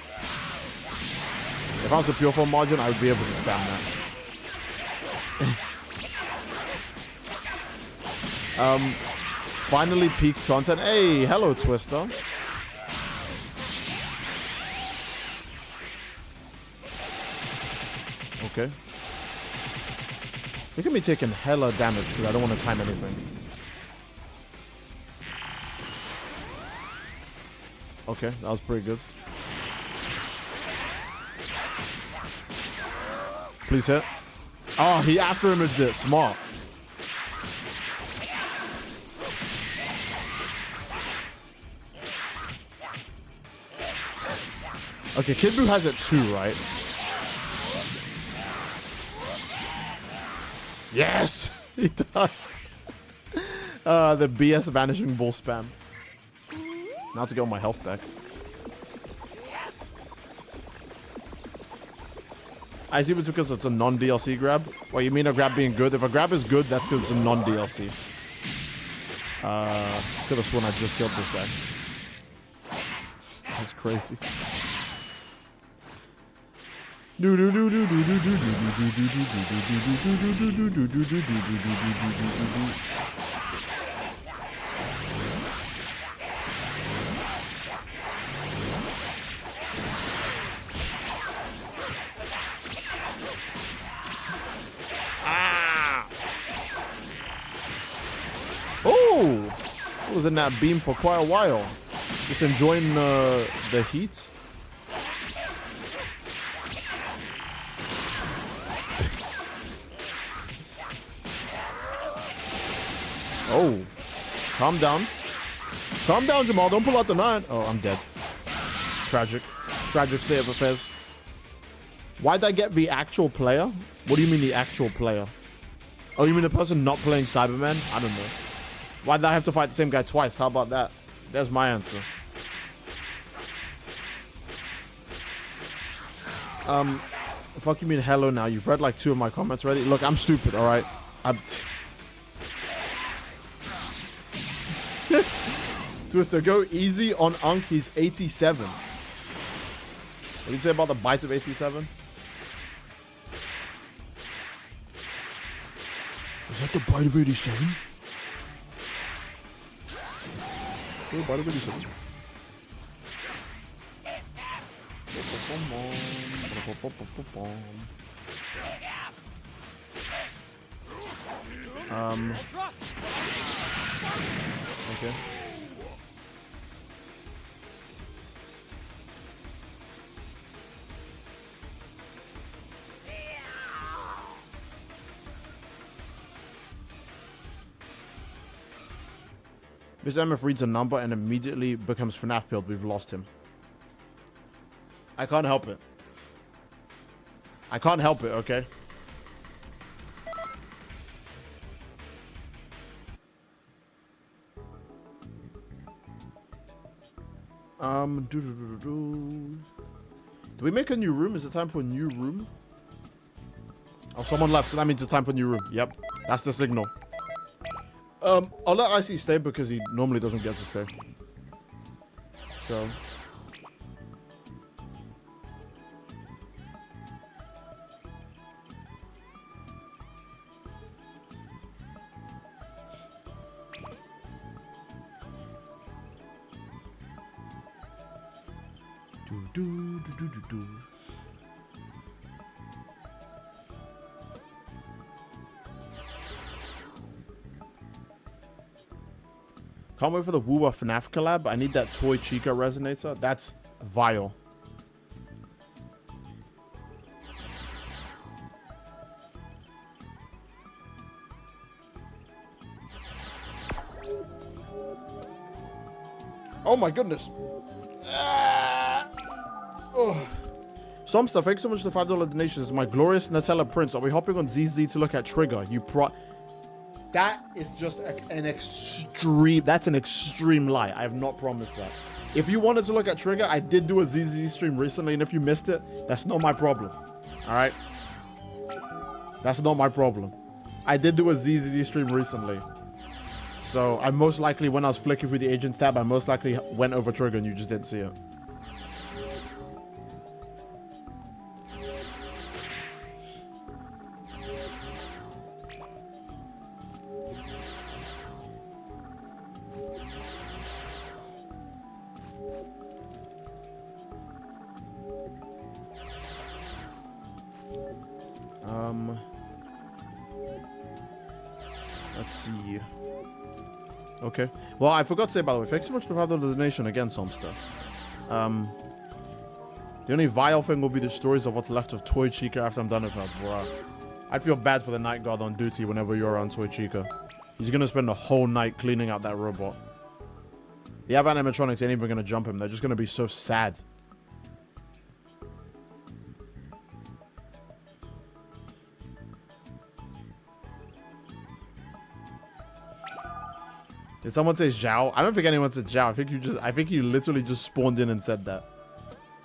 If I was a pure form margin, I would be able to spam that. Finally peak content. Hey, hello Twister. Okay. Look at me taking hella damage because I don't want to time anything. Okay, that was pretty good. Please hit. Oh, he after imaged it. Smart. Okay, Kid Buu has it too, right? Yes! He does. The BS Vanishing Bull spam. Now to get all my health back. I assume it's because it's a non-DLC grab. Well, you mean a grab being good? If a grab is good, that's because it's a non-DLC. Could have sworn I just killed this guy. That's crazy. Oh! I was in that beam for quite a while. Just enjoying the heat. Oh. Calm down. Calm down, Jamal. Don't pull out the 9. Oh, I'm dead. Tragic. Tragic state of affairs. Why'd I get the actual player? What do you mean the actual player? Oh, you mean the person not playing Cyberman? I don't know. Why'd I have to fight the same guy twice? How about that? There's my answer. Fuck you mean hello now? You've read like 2 of my comments already. Look, I'm stupid, alright? Twister, go easy on Unk. He's 87. What do you say about the bites of 87? Is that the bite of 87? Oh, bite of 87. Okay. This MF reads a number and immediately becomes FNAF build. We've lost him. I can't help it. I can't help it, okay? Do we make a new room? Is it time for a new room? Oh, someone left. That means it's time for a new room. Yep. That's the signal. I'll let Icy stay because he normally doesn't get to stay. So. Do. Can't wait for the Woowa FNAF collab. I need that Toy Chica resonator. That's vile. Oh my goodness. Oh. Some stuff. Thanks so much for the $5 donations. My glorious Nutella Prince. Are we hopping on ZZ to look at Trigger? That is just an extreme. That's an extreme lie. I have not promised that. If you wanted to look at Trigger, I did do a ZZ stream recently, and if you missed it, that's not my problem. All right? That's not my problem. I did do a ZZ stream recently. So I most likely, when I was flicking through the Agents tab, I most likely went over Trigger and you just didn't see it. Let's see. Okay. Well, I forgot to say, by the way, thanks so much for the donation again, Somster. The only vile thing will be the stories of what's left of Toy Chica after I'm done with her, bruh. I'd feel bad for the night guard on duty whenever you're around Toy Chica. He's gonna spend the whole night cleaning out that robot. The Av animatronics ain't even gonna jump him. They're just gonna be so sad. Did someone say Zhao? I don't think anyone said Zhao. I think you literally just spawned in and said that.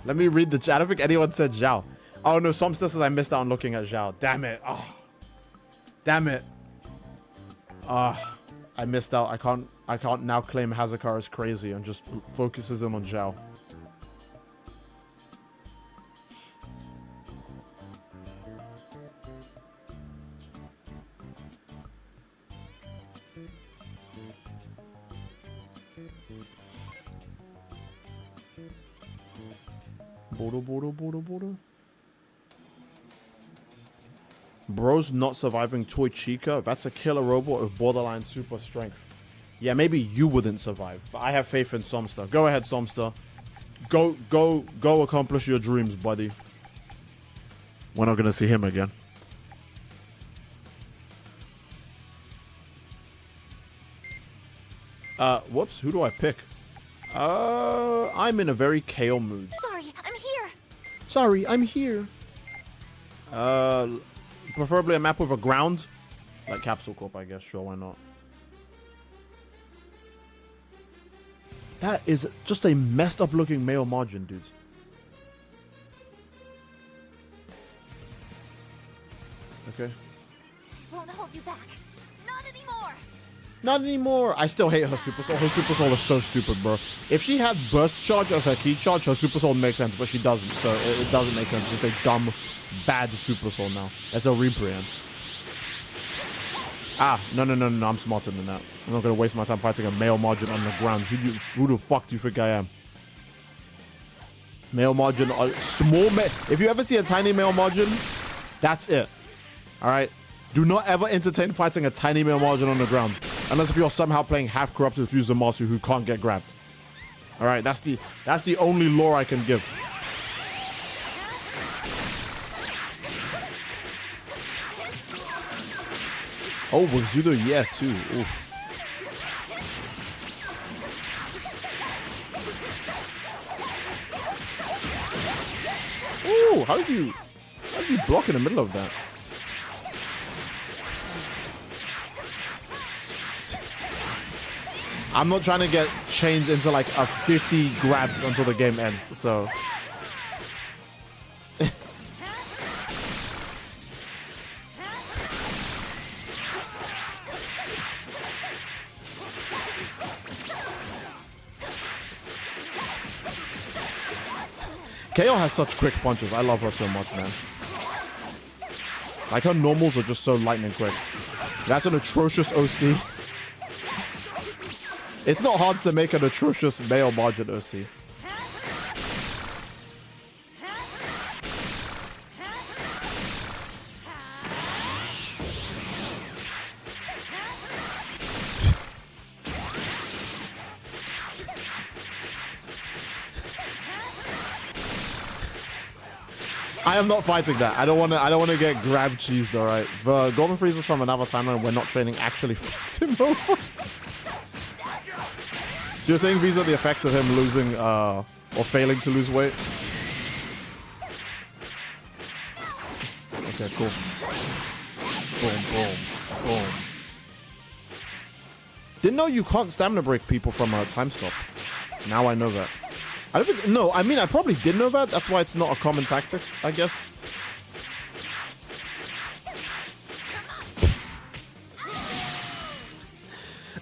Let me read the chat. I don't think anyone said Zhao. Oh no, some stuff says I missed out on looking at Zhao. Damn it. Oh. Damn it. I missed out. I can't now claim Hazakar is crazy and just focuses in on Zhao. Border. Bro's not surviving Toy Chica. That's a killer robot with borderline super strength. Yeah, maybe you wouldn't survive, but I have faith in Somster. Go ahead, Somster. Go accomplish your dreams, buddy. We're not gonna see him again. Whoops, who do I pick? I'm in a very KO mood. Sorry, I'm here. Preferably a map with a ground. Like Capsule Corp, I guess. Sure, why not? That is just a messed up looking male margin, dudes. Okay. Won't hold you back. Not anymore. Not anymore. I still hate her Super Soul. Her Super Soul is so stupid, bro. If she had Burst Charge as her key charge, her Super Soul would make sense, but she doesn't. So it doesn't make sense. It's just a dumb, bad Super Soul now. That's a rebrand. Ah, no. I'm smarter than that. I'm not going to waste my time fighting a male margin on the ground. Who the fuck do you think I am? Male margin, if you ever see a tiny male margin, that's it. All right? Do not ever entertain fighting a tiny male margin on the ground. Unless if you're somehow playing half corrupted Frieza Master who can't get grabbed. All right, that's the only lore I can give. Oh, with Zudo, yeah, too. Oof. Ooh, how did you block in the middle of that? I'm not trying to get chained into like a 50 grabs until the game ends, so. KO has such quick punches. I love her so much, man. Like her normals are just so lightning quick. That's an atrocious OC. It's not hard to make an atrocious male margin OC. I am not fighting that. I don't want to get grab cheesed, all right? The Golden Frieza's from another timeline. We're not training actually fucked him over. So you're saying these are the effects of him losing or failing to lose weight? Okay, cool. Boom, boom, boom. Didn't know you can't stamina break people from a time stop. Now I know that. I don't think, no, I mean, I probably did know that. That's why it's not a common tactic, I guess.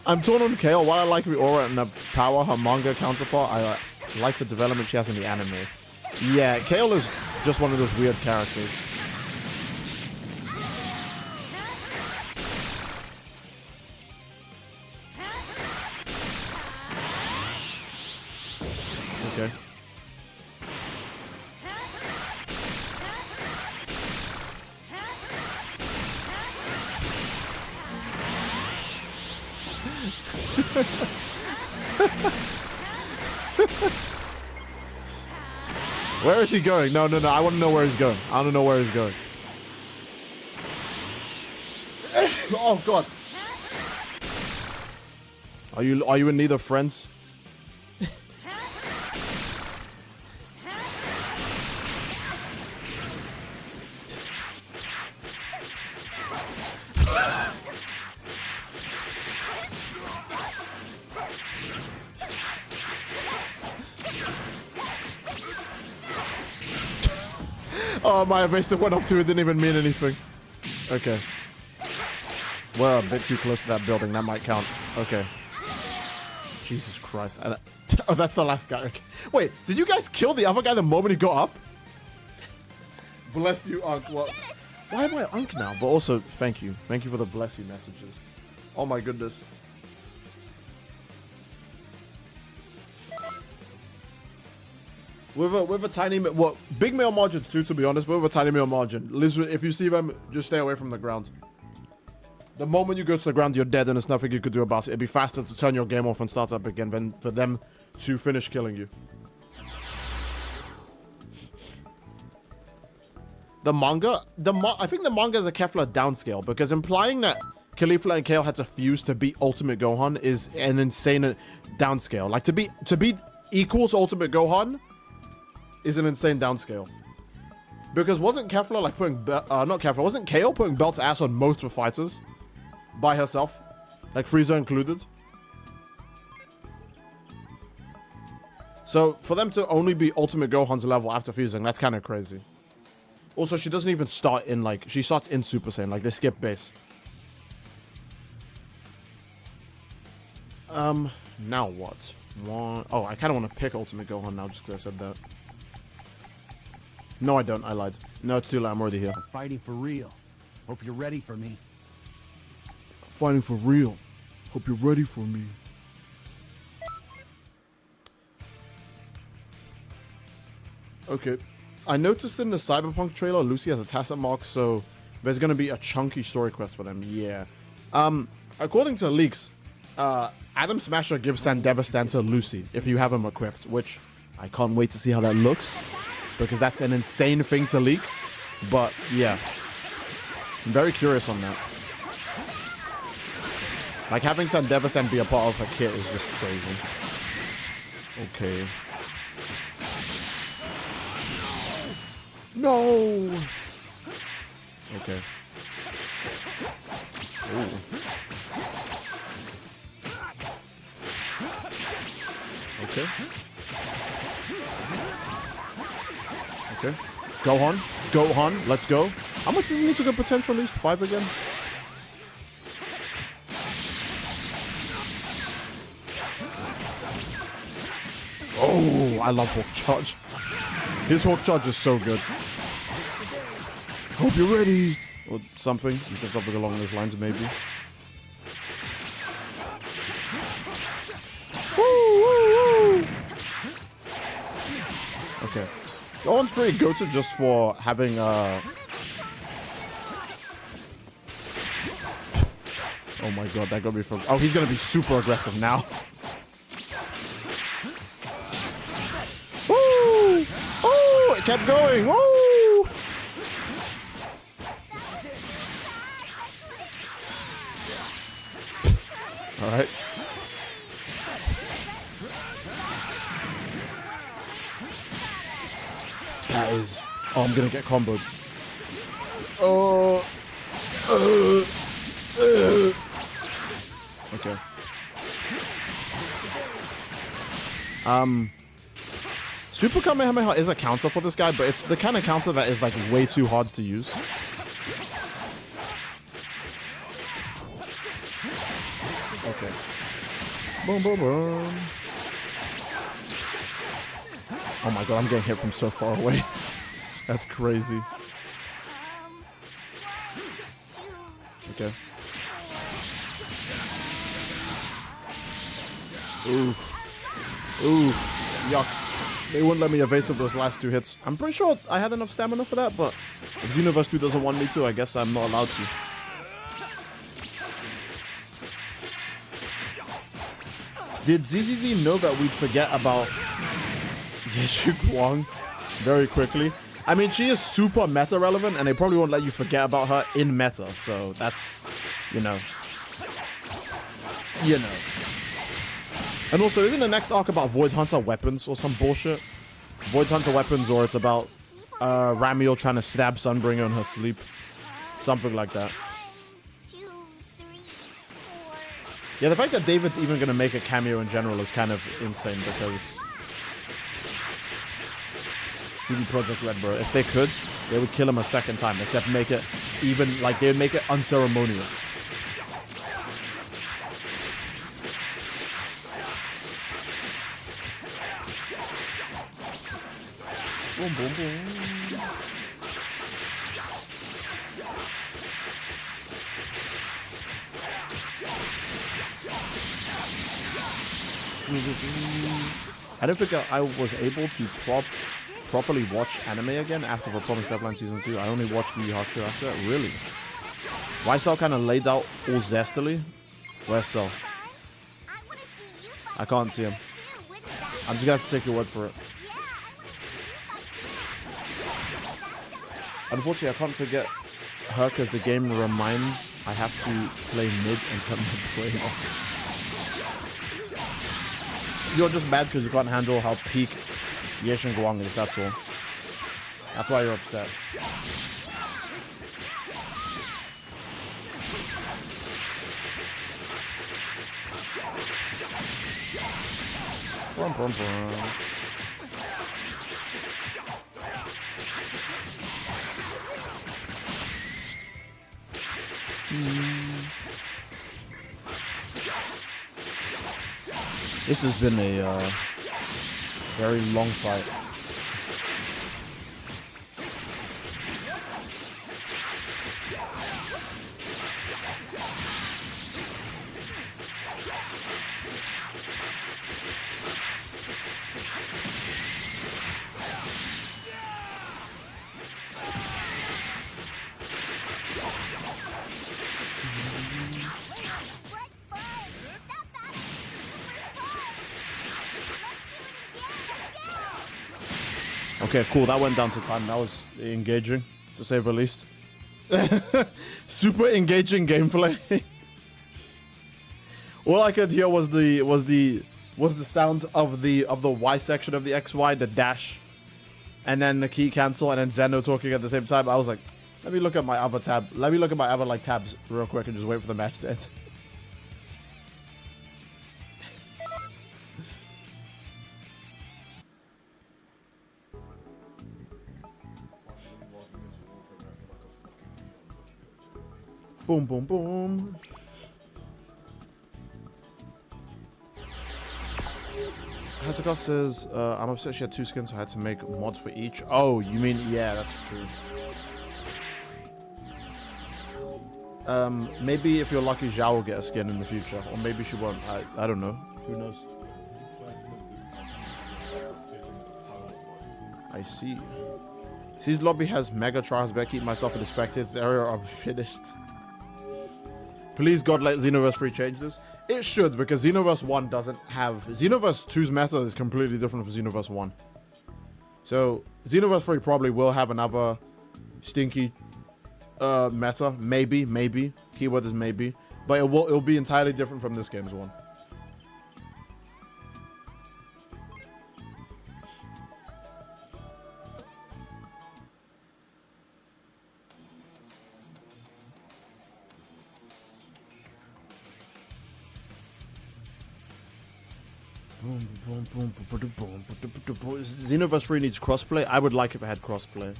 I'm torn on KO. While I like the aura and the power, her manga counterpart, I like the development she has in the anime. Yeah, KO is just one of those weird characters. Okay. Where is he going? No. I want to know where he's going. I want to know where he's going. Oh God. Are you in need of friends? Oh, my evasive went off too. It didn't even mean anything. Okay. We're a bit too close to that building. That might count. Okay. Jesus Christ. Oh, that's the last guy. Okay. Wait, did you guys kill the other guy the moment he got up? Bless you, Unc. What? Why am I Unc now? But also, thank you. Thank you for the bless you messages. Oh my goodness. With a tiny, well, big male margins too, to be honest, but with a tiny male margin. Literally, if you see them, just stay away from the ground. The moment you go to the ground, you're dead and there's nothing you could do about it. It'd be faster to turn your game off and start up again than for them to finish killing you. The manga, I think the manga is a Kefla downscale, because implying that Caulifla and Kale had to fuse to beat Ultimate Gohan is an insane downscale. Like, to be equals Ultimate Gohan is an insane downscale. Because wasn't Kefla like putting, not Kefla, wasn't Kale putting belt's ass on most of the fighters? By herself? Like Frieza included? So, for them to only be Ultimate Gohan's level after fusing, that's kind of crazy. Also, she doesn't even start in, like, she starts in Super Saiyan. Like, they skip base. Now what? Oh, I kind of want to pick Ultimate Gohan now just because I said that. No, I don't. I lied. No, it's too late. I'm already here. I'm fighting for real. Hope you're ready for me. Fighting for real. Hope you're ready for me. Okay. I noticed in the Cyberpunk trailer, Lucy has a tacit mark, so there's going to be a chunky story quest for them. Yeah. According to leaks, Adam Smasher gives Sandevastan to Lucy if you have him equipped, which I can't wait to see how that looks, because that's an insane thing to leak. But yeah, I'm very curious on that. Like, having Sandevastan be a part of her kit is just crazy. Okay. No! Okay. Ooh. Okay. Okay. Gohan. Gohan. Let's go. How much does he need to get potential unleashed? 5 again? Oh, I love Hawk Charge. His Hawk Charge is so good. Hope you're ready. Or something. You said something along those lines, maybe. Woo, woo, woo. Okay. Gohan's pretty goated just for having oh my god, that got me from. Oh, he's gonna be super aggressive now. Woo! Oh, it kept going. Woo! All right. That is. Oh, I'm gonna get comboed. Oh. Okay. Super Kamehameha is a counter for this guy, but it's the kind of counter that is like way too hard to use. Okay. Boom, boom, boom. Oh my god, I'm getting hit from so far away. That's crazy. Okay. Ooh. Ooh. Yuck. They wouldn't let me evasive those last 2 hits. I'm pretty sure I had enough stamina for that, but if Xenoverse 2 doesn't want me to, I guess I'm not allowed to. Did ZZZ know that we'd forget about Yeshu Guang very quickly? I mean, she is super meta relevant, and they probably won't let you forget about her in meta, so that's, you know. You know. And also, isn't the next arc about Void Hunter weapons or some bullshit? Void Hunter weapons, or it's about Ramiel trying to stab Sunbringer in her sleep. Something like that. Yeah, the fact that David's even going to make a cameo in general is kind of insane, because CD Projekt Red, bro, if they could, they would kill him a second time, except make it even, like, they would make it unceremonial. Boom, boom, boom. I don't think I was able to properly watch anime again after The Promised Neverland Season 2. I only watched Yu Yu Hakusho after that. Really? Why Cell kind of laid out all zestily? Where's Cell? I can't see him. I'm just gonna have to take your word for it. Unfortunately, I can't forget her because the game reminds I have to play mid and turn my brain off. You're just mad because you can't handle how peak Yeshin Guang is, that's all. That's why you're upset. Brum, brum, brum. This has been a very long fight. Okay, cool. That went down to time. That was engaging, to say the least. Super engaging gameplay. All I could hear was the sound of the Y section of the XY, the dash, and then the key cancel, and then Zeno talking at the same time. I was like, let me look at my other tab. Let me look at my other like tabs real quick and just wait for the match to end. Boom, boom, boom. Hazuka says, I'm upset she had 2 skins, so I had to make mods for each. Oh, you mean, yeah, that's true. Maybe if you're lucky, Zhao will get a skin in the future. Or maybe she won't. I don't know. Who knows? I see. Season lobby has mega trials, but I keep myself in the spectators area. I'm finished. Please, God, let Xenoverse 3 change this. It should, because Xenoverse 1 doesn't have... Xenoverse 2's meta is completely different from Xenoverse 1. So, Xenoverse 3 probably will have another stinky meta. Maybe. Keyword is maybe. But it'll be entirely different from this game's one. Xenoverse 3 needs crossplay. I would like if it had crossplay.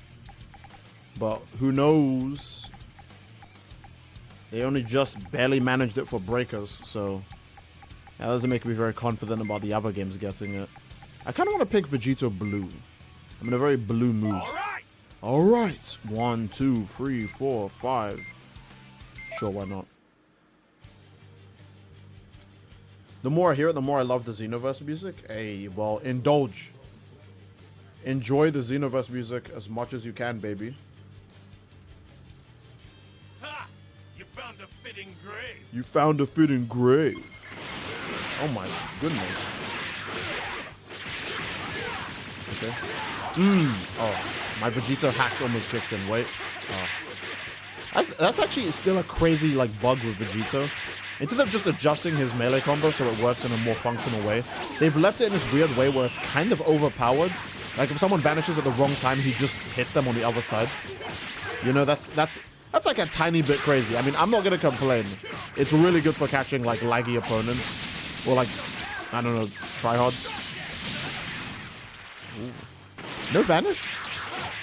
But who knows? They only just barely managed it for breakers, so that doesn't make me very confident about the other games getting it. I kind of want to pick Vegito blue. I'm in a very blue mood. Alright! 1, 2, 3, 4, 5. Sure, why not? The more I hear it, the more I love the Xenoverse music. Hey, well, indulge. Enjoy the Xenoverse music as much as you can, baby. Ha! You found a fitting grave. You found a fitting grave. Oh my goodness. Okay. Oh, my Vegito hacks almost kicked in. Wait. Oh. That's actually still a crazy like bug with Vegito. Instead of just adjusting his melee combo so it works in a more functional way, they've left it in this weird way where it's kind of overpowered. Like if someone vanishes at the wrong time, he just hits them on the other side. You know, that's like a tiny bit crazy. I mean, I'm not gonna complain. It's really good for catching like laggy opponents or like, I don't know, tryhards. Ooh. No vanish?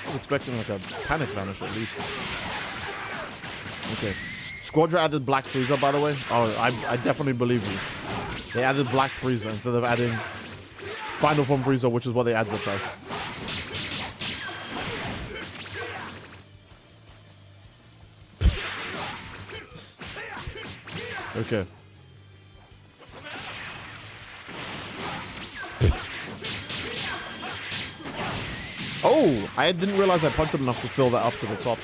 I was expecting like a panic vanish at least. Okay. Squadra added Black Frieza, by the way. Oh, I definitely believe you. They added Black Frieza instead of adding Final Form Frieza, which is what they advertised. Okay. Oh, I didn't realize I punched him enough to fill that up to the top.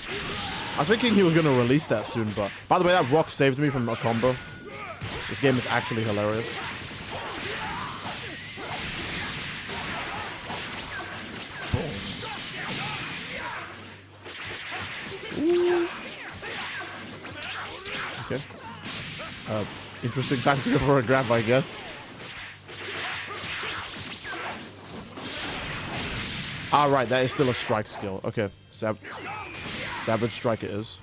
I was thinking he was going to release that soon, but... By the way, that rock saved me from a combo. This game is actually hilarious. Ooh. Okay. Interesting time to go for a grab, I guess. Ah, right, that is still a strike skill. Okay, Savage Strike it is.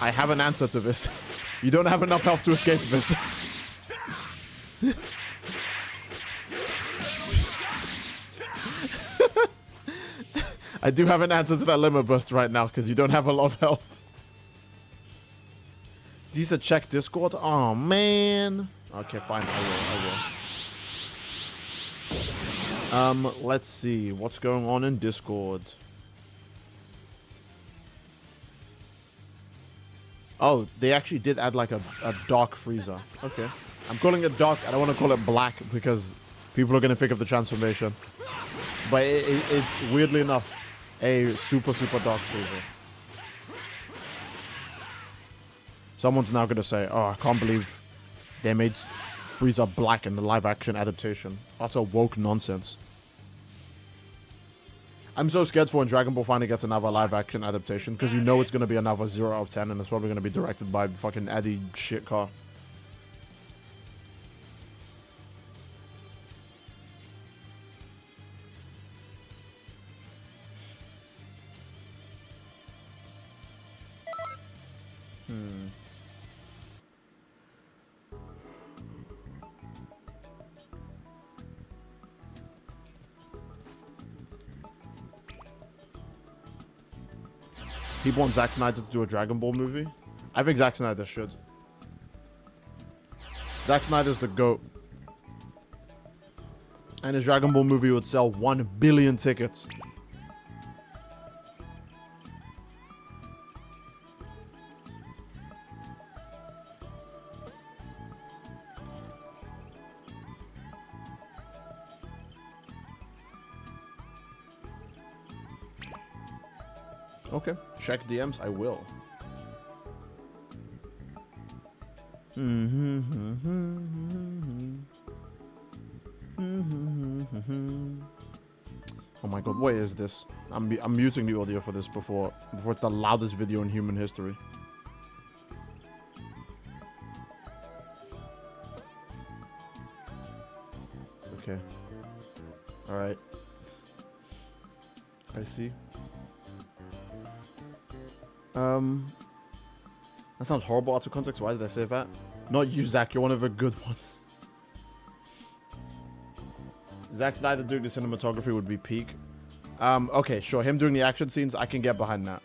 I have an answer to this. You don't have enough health to escape this. I do have an answer to that limit burst right now because you don't have a lot of health. He said check Discord. Oh man. Okay, fine. I will. Let's see what's going on in Discord. Oh, they actually did add like a dark Frieza. Okay. I'm calling it dark. I don't want to call it black because people are going to think of the transformation. But it's weirdly enough a super dark Frieza. Someone's now going to say, oh, I can't believe they made Frieza black in the live action adaptation. That's a woke nonsense. I'm so scared for when Dragon Ball finally gets another live action adaptation because you know it's going to be another 0 out of 10 and it's probably going to be directed by fucking Eddie Shitcar. People want Zack Snyder to do a Dragon Ball movie. I think Zack Snyder should. Zack Snyder's the GOAT. And his Dragon Ball movie would sell 1 billion tickets. Okay, check DMs, I will. Oh my god, what is this? I'm muting the audio for this before it's the loudest video in human history. Okay. Alright. I see. That sounds horrible out of context. Why did I say that? Not you, Zach. You're one of the good ones. Zack Snyder doing the cinematography would be peak. Okay, sure. Him doing the action scenes, I can get behind that.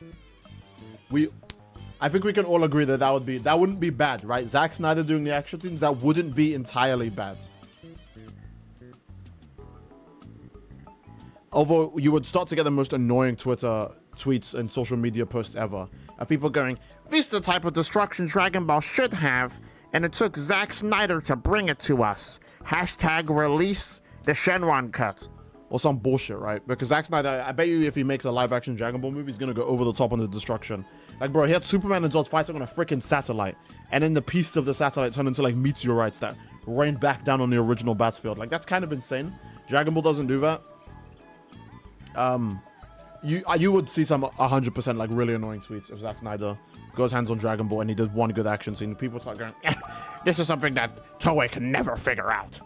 I think we can all agree that that wouldn't be bad, right? Zack Snyder doing the action scenes, that wouldn't be entirely bad. Although you would start to get the most annoying Twitter tweets and social media posts ever of people going, "This is the type of destruction Dragon Ball should have, and it took Zack Snyder to bring it to us. Hashtag release the Shenron cut." Or some bullshit, right? Because Zack Snyder, I bet you if he makes a live action Dragon Ball movie, he's gonna go over the top on the destruction. Like, bro, he had Superman and Zod fighting on a freaking satellite, and then the pieces of the satellite turned into like meteorites that rained back down on the original battlefield. Like, that's kind of insane. Dragon Ball doesn't do that. You would see some 100% like really annoying tweets if Zack Snyder goes hands on Dragon Ball and he did one good action scene. People start going, "This is something that Toei can never figure out."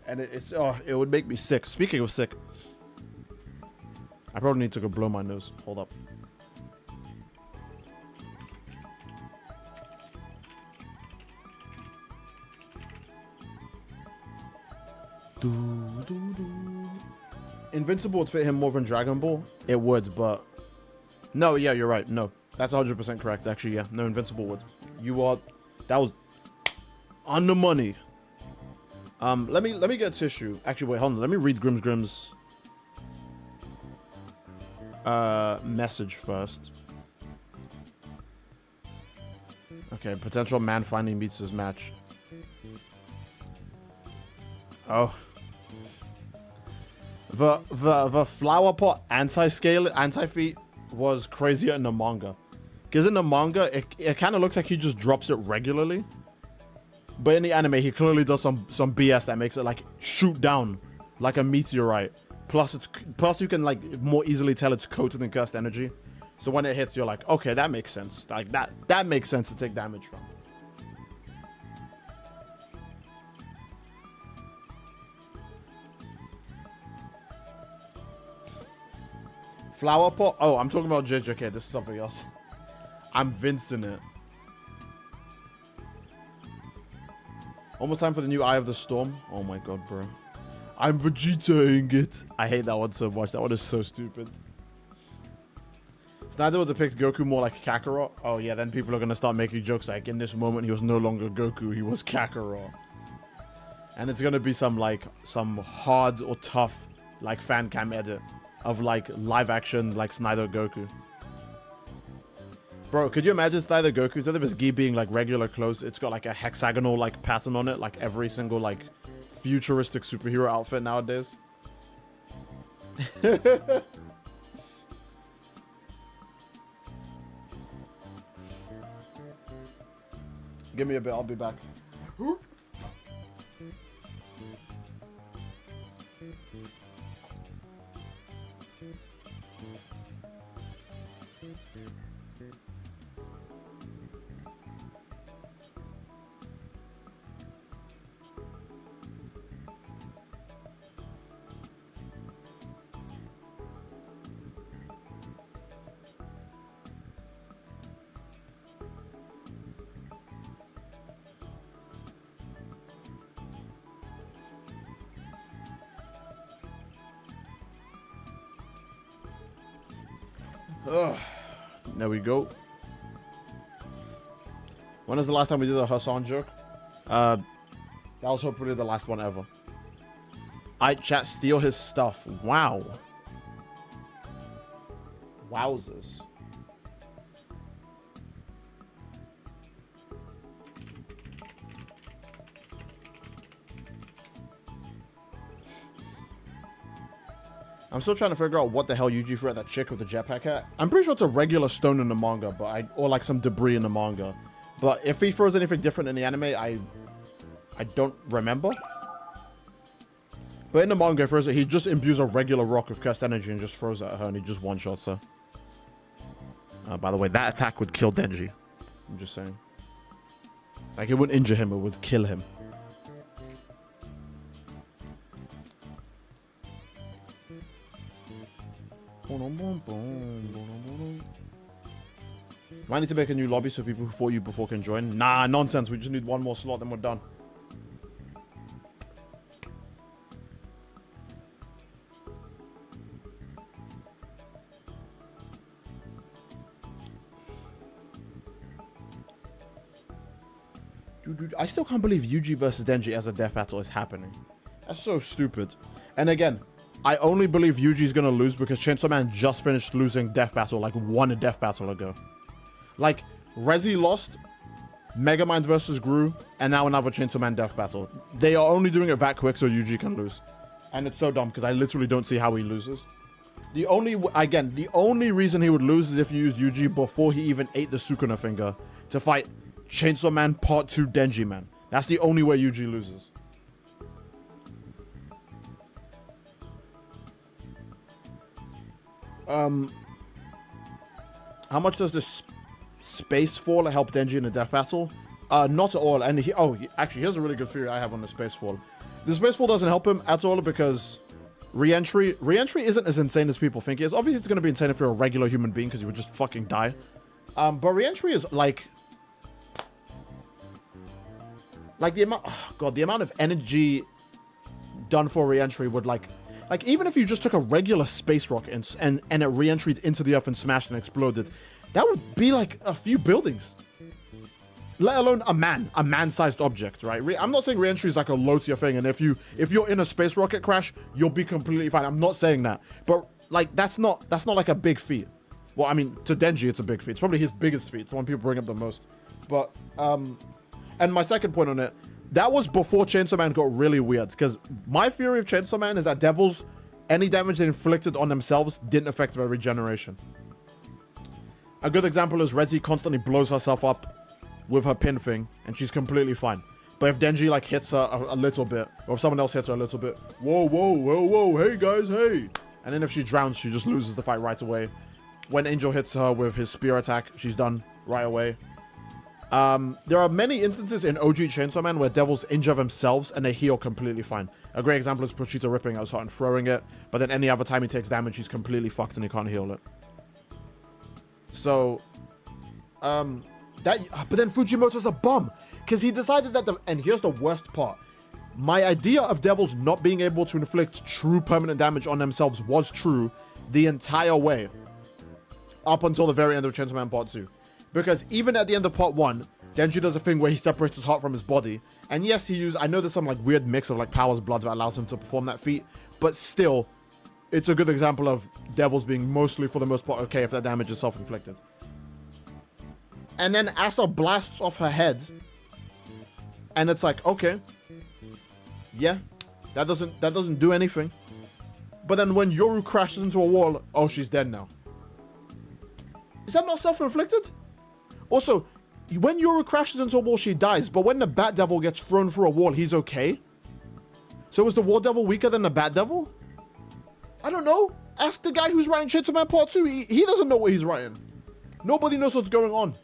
And it would make me sick. Speaking of sick, I probably need to go blow my nose. Hold up. Invincible would fit him more than Dragon Ball. It would, but no, yeah, you're right. No, that's 100% correct. Actually, yeah, no, Invincible would. That was on the money. Let me get a tissue. Actually, wait, hold on. Let me read Grim's message first. Okay, potential man finding meets his match. Oh. The flower pot anti-feat was crazier in the manga. Because in the manga, it kind of looks like he just drops it regularly. But in the anime, he clearly does some BS that makes it like shoot down like a meteorite. Plus you can like more easily tell it's coated in cursed energy. So when it hits, you're like, okay, that makes sense. Like that makes sense to take damage from. Flower pot? Oh, I'm talking about JJK. This is something else. I'm Vincent it. Almost time for the new Eye of the Storm. Oh my god, bro. I'm Vegeta-ing it. I hate that one so much. That one is so stupid. Snyder would depict Goku more like Kakarot. Oh yeah, then people are gonna start making jokes like in this moment he was no longer Goku, he was Kakarot. And it's gonna be some hard or tough like fan cam edit of like live action like Snyder Goku. Bro, could you imagine Snyder Goku instead of his gi being like regular clothes, it's got like a hexagonal like pattern on it, like every single like futuristic superhero outfit nowadays. Give me a bit, I'll be back. There we go. When was the last time we did a Hassan joke? That was hopefully the last one ever. I chat steal his stuff. Wow. Wowzers. I'm still trying to figure out what the hell Yuji threw at that chick with the jetpack hat. I'm pretty sure it's a regular stone in the manga, but or like some debris in the manga. But if he throws anything different in the anime, I don't remember. But in the manga, he just imbues a regular rock with cursed energy and just throws it at her, and he just one-shots her. By the way, that attack would kill Denji. I'm just saying. Like, it wouldn't injure him, it would kill him. Might need to make a new lobby so people who fought you before can join. Nah, nonsense. We just need one more slot, then we're done. Dude, I still can't believe Yuji versus Denji as a death battle is happening. That's so stupid. And again, I only believe Yuji's gonna lose because Chainsaw Man just finished losing Death Battle, like won a Death Battle ago. Like, Rezi lost, Megamind versus Gru, and now another Chainsaw Man Death Battle. They are only doing it that quick so Yuji can lose. And it's so dumb because I literally don't see how he loses. The only reason he would lose is if you use Yuji before he even ate the Sukuna finger to fight Chainsaw Man Part 2 Denji Man. That's the only way Yuji loses. How much does this space fall help Denji in a death battle? Not at all. And actually, here's a really good theory I have on the space fall. The space fall doesn't help him at all because re-entry isn't as insane as people think it is. Obviously, it's going to be insane if you're a regular human being because you would just fucking die. But re-entry is like the amount of energy done for re-entry would like even if you just took a regular space rocket and it re-entered into the earth and smashed and exploded, that would be like a few buildings. Let alone a man-sized object, right? I'm not saying re-entry is like a low tier thing, and if you're in a space rocket crash, you'll be completely fine. I'm not saying that, but like that's not like a big feat. Well, I mean, to Denji, it's a big feat. It's probably his biggest feat. It's one people bring up the most. But and my second point on it. That was before Chainsaw Man got really weird, because my theory of Chainsaw Man is that devils, any damage they inflicted on themselves didn't affect their regeneration. A good example is Rezi constantly blows herself up with her pin thing, and she's completely fine. But if Denji like hits her a little bit, or if someone else hits her a little bit, whoa, hey guys, hey. And then if she drowns, she just loses the fight right away. When Angel hits her with his spear attack, she's done right away. There are many instances in OG Chainsaw Man where devils injure themselves and they heal completely fine. A great example is Proshita ripping out his heart and throwing it, but then any other time he takes damage, he's completely fucked and he can't heal it. So, but then Fujimoto's a bum, because he decided that and here's the worst part. My idea of devils not being able to inflict true permanent damage on themselves was true the entire way. up until the very end of Chainsaw Man Part 2. Because even at the end of Part 1, Denji does a thing where he separates his heart from his body. And yes, I know there's some like weird mix of like powers blood that allows him to perform that feat. But still, it's a good example of devils being mostly, for the most part, okay if that damage is self-inflicted. And then Asa blasts off her head. And it's like, okay. Yeah, that doesn't do anything. But then when Yoru crashes into a wall, oh, she's dead now. Is that not self-inflicted? Also, when Yoru crashes into a wall, she dies. But when the Bat Devil gets thrown through a wall, he's okay? So is the War Devil weaker than the Bat Devil? I don't know. Ask the guy who's writing Chainsaw Man Part 2. He doesn't know what he's writing. Nobody knows what's going on.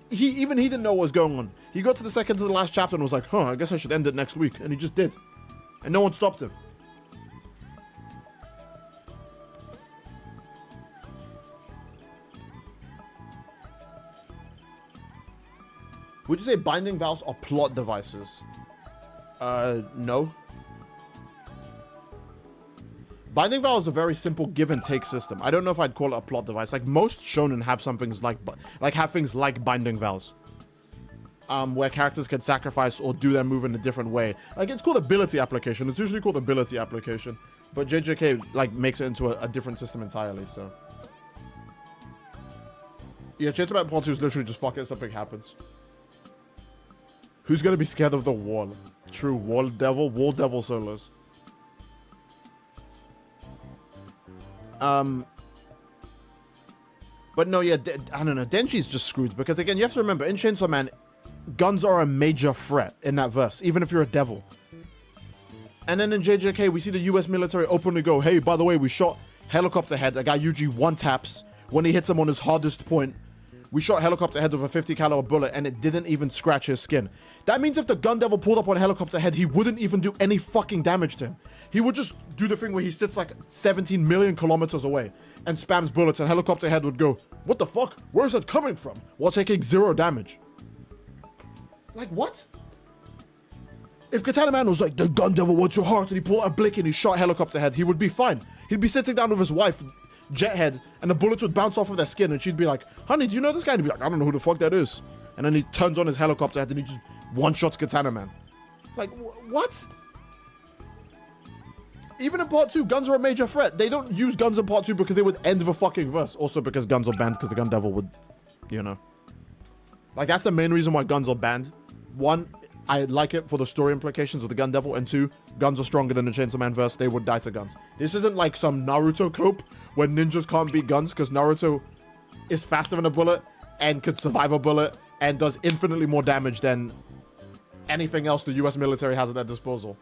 He didn't know what was going on. He got to the second to the last chapter and was like, huh, I guess I should end it next week. And he just did. And no one stopped him. Would you say binding vows are plot devices? No. Binding vow is a very simple give and take system. I don't know if I'd call it a plot device. Like most shonen have some things like things like binding vows, where characters can sacrifice or do their move in a different way. Like it's called ability application. It's usually called ability application, but JJK like makes it into a different system entirely. So yeah, Chainsaw Man Part 2 is literally just fuck it, something happens. Who's gonna be scared of the wall? True, wall devil solos. But no, yeah, I don't know. Denji's just screwed because again, you have to remember in Chainsaw Man, guns are a major threat in that verse, even if you're a devil. And then in JJK, we see the US military openly go, hey, by the way, we shot helicopter head. A guy usually one taps when he hits him on his hardest point. We shot helicopter head with a 50 caliber bullet and it didn't even scratch his skin. That means if the gun devil pulled up on helicopter head, he wouldn't even do any fucking damage to him. He would just do the thing where he sits like 17 million kilometers away and spams bullets and helicopter head would go, what the fuck? Where's that coming from? While taking 0 damage. Like what? If Katana Man was like, the gun devil wants your heart and he pulled out a blick and he shot helicopter head, he would be fine. He'd be sitting down with his wife, Jethead, and the bullets would bounce off of their skin and she'd be like, honey, do you know this guy? And he'd be like, I don't know who the fuck that is. And then he turns on his helicopter head and he just one-shots Katana Man. Like, what? Even in Part 2, guns are a major threat. They don't use guns in Part 2 because they would end the fucking verse. Also because guns are banned because the gun devil would, you know. Like, that's the main reason why guns are banned. 1, I like it for the story implications of the gun devil. And 2, guns are stronger than the Chainsaw Man verse. They would die to guns. This isn't like some Naruto cope where ninjas can't beat guns because Naruto is faster than a bullet and could survive a bullet and does infinitely more damage than anything else the US military has at their disposal.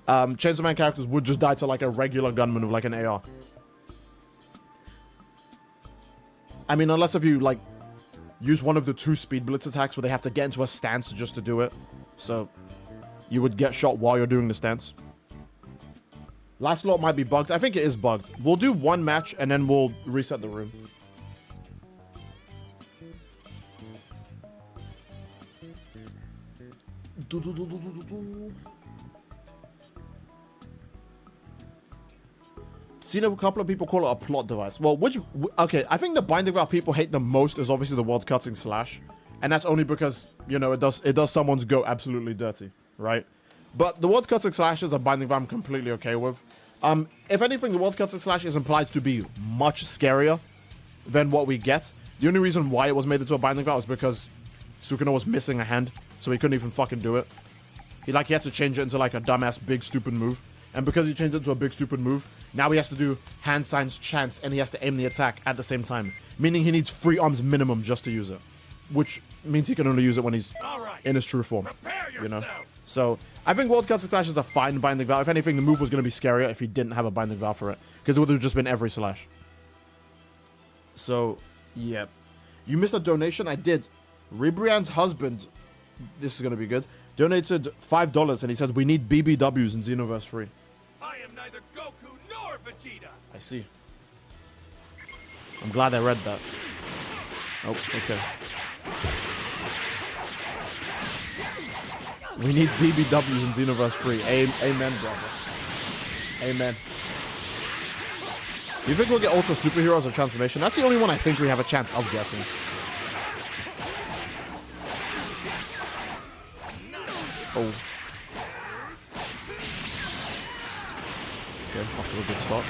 Chainsaw Man characters would just die to like a regular gunman with like an AR. I mean, unless if you like use one of the 2 speed blitz attacks where they have to get into a stance just to do it. So you would get shot while you're doing the stance. Last lot might be bugged. I think it is bugged. We'll do 1 match and then we'll reset the room. Seen a couple of people call it a plot device. Well, okay, I think the binding vow people hate the most is obviously the world cutting slash. And that's only because, you know, it does someone's go absolutely dirty, right? But the world cutting slash is a binding vow I'm completely okay with. If anything, the world cutting slash is implied to be much scarier than what we get. The only reason why it was made into a binding vow is because Sukino was missing a hand, so he couldn't even fucking do it. He had to change it into like a dumbass big stupid move. And because he changed it to a big stupid move, now he has to do hand signs chance and he has to aim the attack at the same time. Meaning he needs 3 arms minimum just to use it. Which means he can only use it when he's in his true form. You know? So I think World Cuts Slash is a fine binding vow. If anything, the move was going to be scarier if he didn't have a binding vow for it. Because it would have just been every slash. So, yeah. You missed a donation? I did. Ribrian's husband, this is going to be good, donated $5 and he said, we need BBWs in Xenoverse 3. I am neither Goku nor Vegeta. I see. I'm glad I read that. Oh, okay. We need BBWs in Xenoverse 3. Amen, brother. Amen. Do you think we'll get Ultra Superhero as a transformation? That's the only one I think we have a chance of getting. Oh. Okay, off to a good start.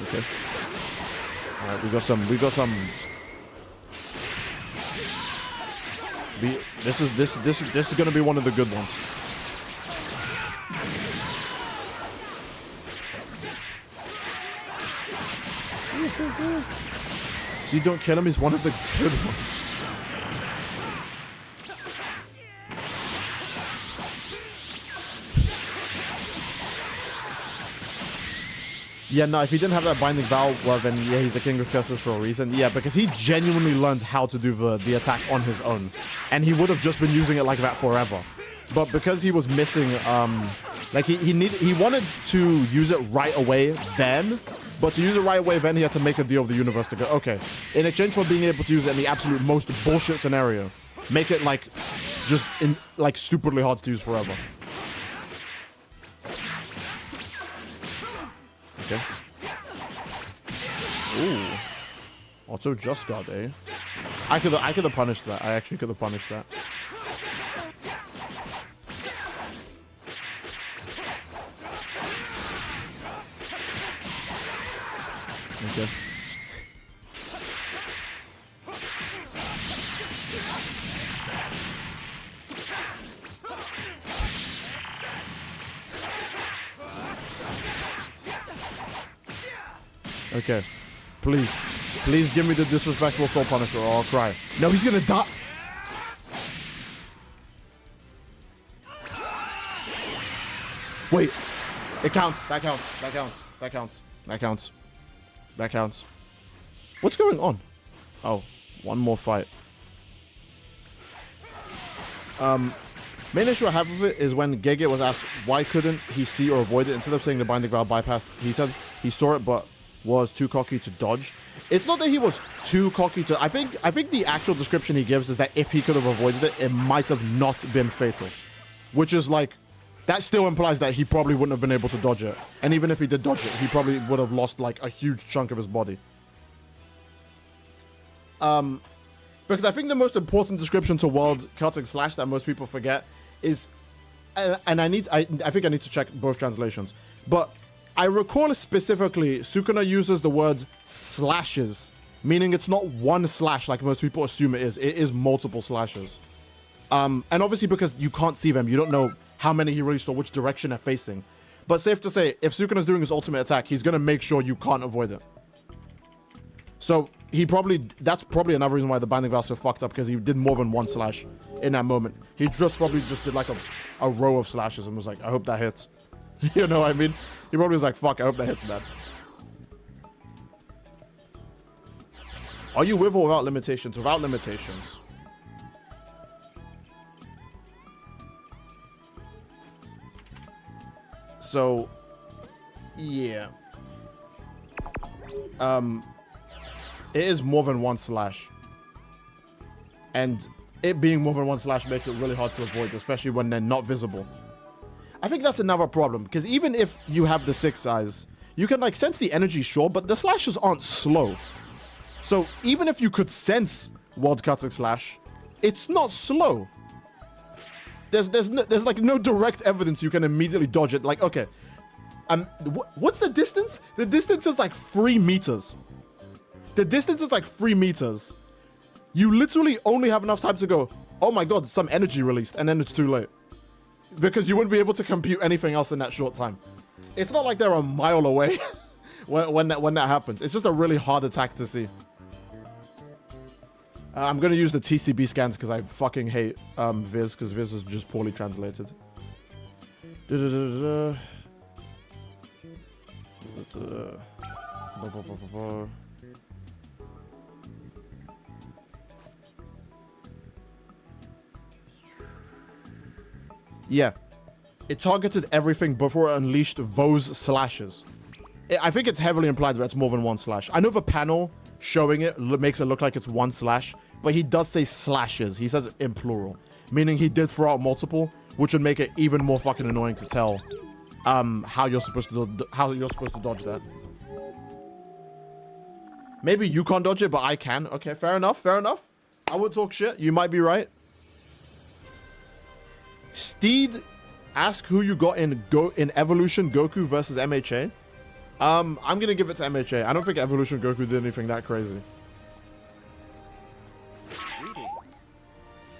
Okay. All right, we got some. This is gonna be one of the good ones. See, don't kill him. He's one of the good ones. Yeah, no, if he didn't have that binding vow, well then, yeah, he's the king of curses for a reason. Yeah, because he genuinely learned how to do the attack on his own. And he would have just been using it like that forever. But because he was missing, like he wanted to use it right away then, but to use it right away then, he had to make a deal with the universe to go, okay, in exchange for being able to use it in the absolute most bullshit scenario, make it like, just like stupidly hard to use forever. Okay. Ooh. Also just got a. I could have punished that. I actually could have punished that. Okay. Okay. Please. Please give me the disrespectful soul punisher or I'll cry. No, he's gonna die. Wait. It counts. That counts. That counts. That counts. That counts. That counts. What's going on? Oh, one more fight. Main issue I have with it is when Gege was asked why couldn't he see or avoid it, instead of saying the binding vow bypassed, he said he saw it but was too cocky to dodge. It's not that he was too cocky to. I think the actual description he gives is that if he could have avoided it, it might have not been fatal, which is like, that still implies that he probably wouldn't have been able to dodge it. And even if he did dodge it, he probably would have lost like a huge chunk of his body. Because I think the most important description to World Celtic Slash that most people forget is, and I think I need to check both translations, but I recall specifically Sukuna uses the word slashes, meaning it's not one slash like most people assume it is. It is multiple slashes. And obviously because you can't see them, you don't know how many he released or which direction they're facing. But safe to say, if Sukuna's doing his ultimate attack, he's going to make sure you can't avoid it. So that's probably another reason why the binding vow is so fucked up, because he did more than one slash in that moment. He probably just did like a row of slashes and was like, I hope that hits. You know what I mean? He probably was like, fuck, I hope that hits, man. Are you with or without limitations? Without limitations. So, yeah. It is more than one slash. And it being more than one slash makes it really hard to avoid, especially when they're not visible. I think that's another problem, because even if you have the 6 eyes, you can like sense the energy, sure, but the slashes aren't slow. So even if you could sense World Celtic Slash, it's not slow. There's like no direct evidence you can immediately dodge it. Like, okay, what's the distance? The distance is like 3 meters. The distance is like 3 meters. You literally only have enough time to go, oh my god, some energy released, and then it's too late. Because you wouldn't be able to compute anything else in that short time. It's not like they're a mile away when that happens. It's just a really hard attack to see. I'm going to use the TCB scans because I fucking hate Viz, because Viz is just poorly translated. Yeah. It targeted everything before it unleashed those slashes. I think it's heavily implied that it's more than one slash. I know the panel showing it makes it look like it's one slash, but he does say slashes. He says it in plural. meaning he did throw out multiple, which would make it even more fucking annoying to tell how you're supposed to dodge that. Maybe you can't dodge it, but I can. Okay, fair enough, fair enough. I would talk shit. You might be right. Steed, ask who you got in Evolution Goku versus MHA. I'm gonna give it to MHA. I don't think Evolution Goku did anything that crazy.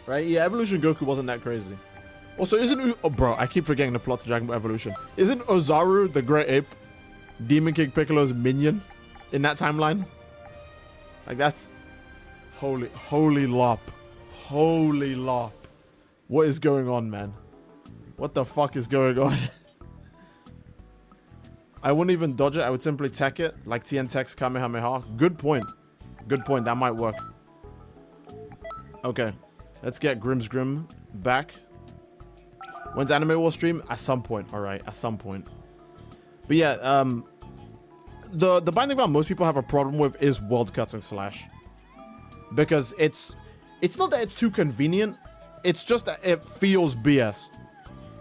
Right? Yeah, Evolution Goku wasn't that crazy. Also, oh, bro, I keep forgetting the plot to Dragon Ball Evolution. Isn't Ozaru, the Great Ape, Demon King Piccolo's minion in that timeline? Like, that's... Holy lop. Holy lop. What is going on, man? What the fuck is going on? I wouldn't even dodge it. I would simply tech it, like TN Tech's Kamehameha. Good point. Good point. That might work. Okay. Let's get Grimm's Grim back. When's Anime War stream? At some point. All right. At some point. But yeah, the binding vow most people have a problem with is world cutting slash. Because it's not that it's too convenient. It's just that it feels BS.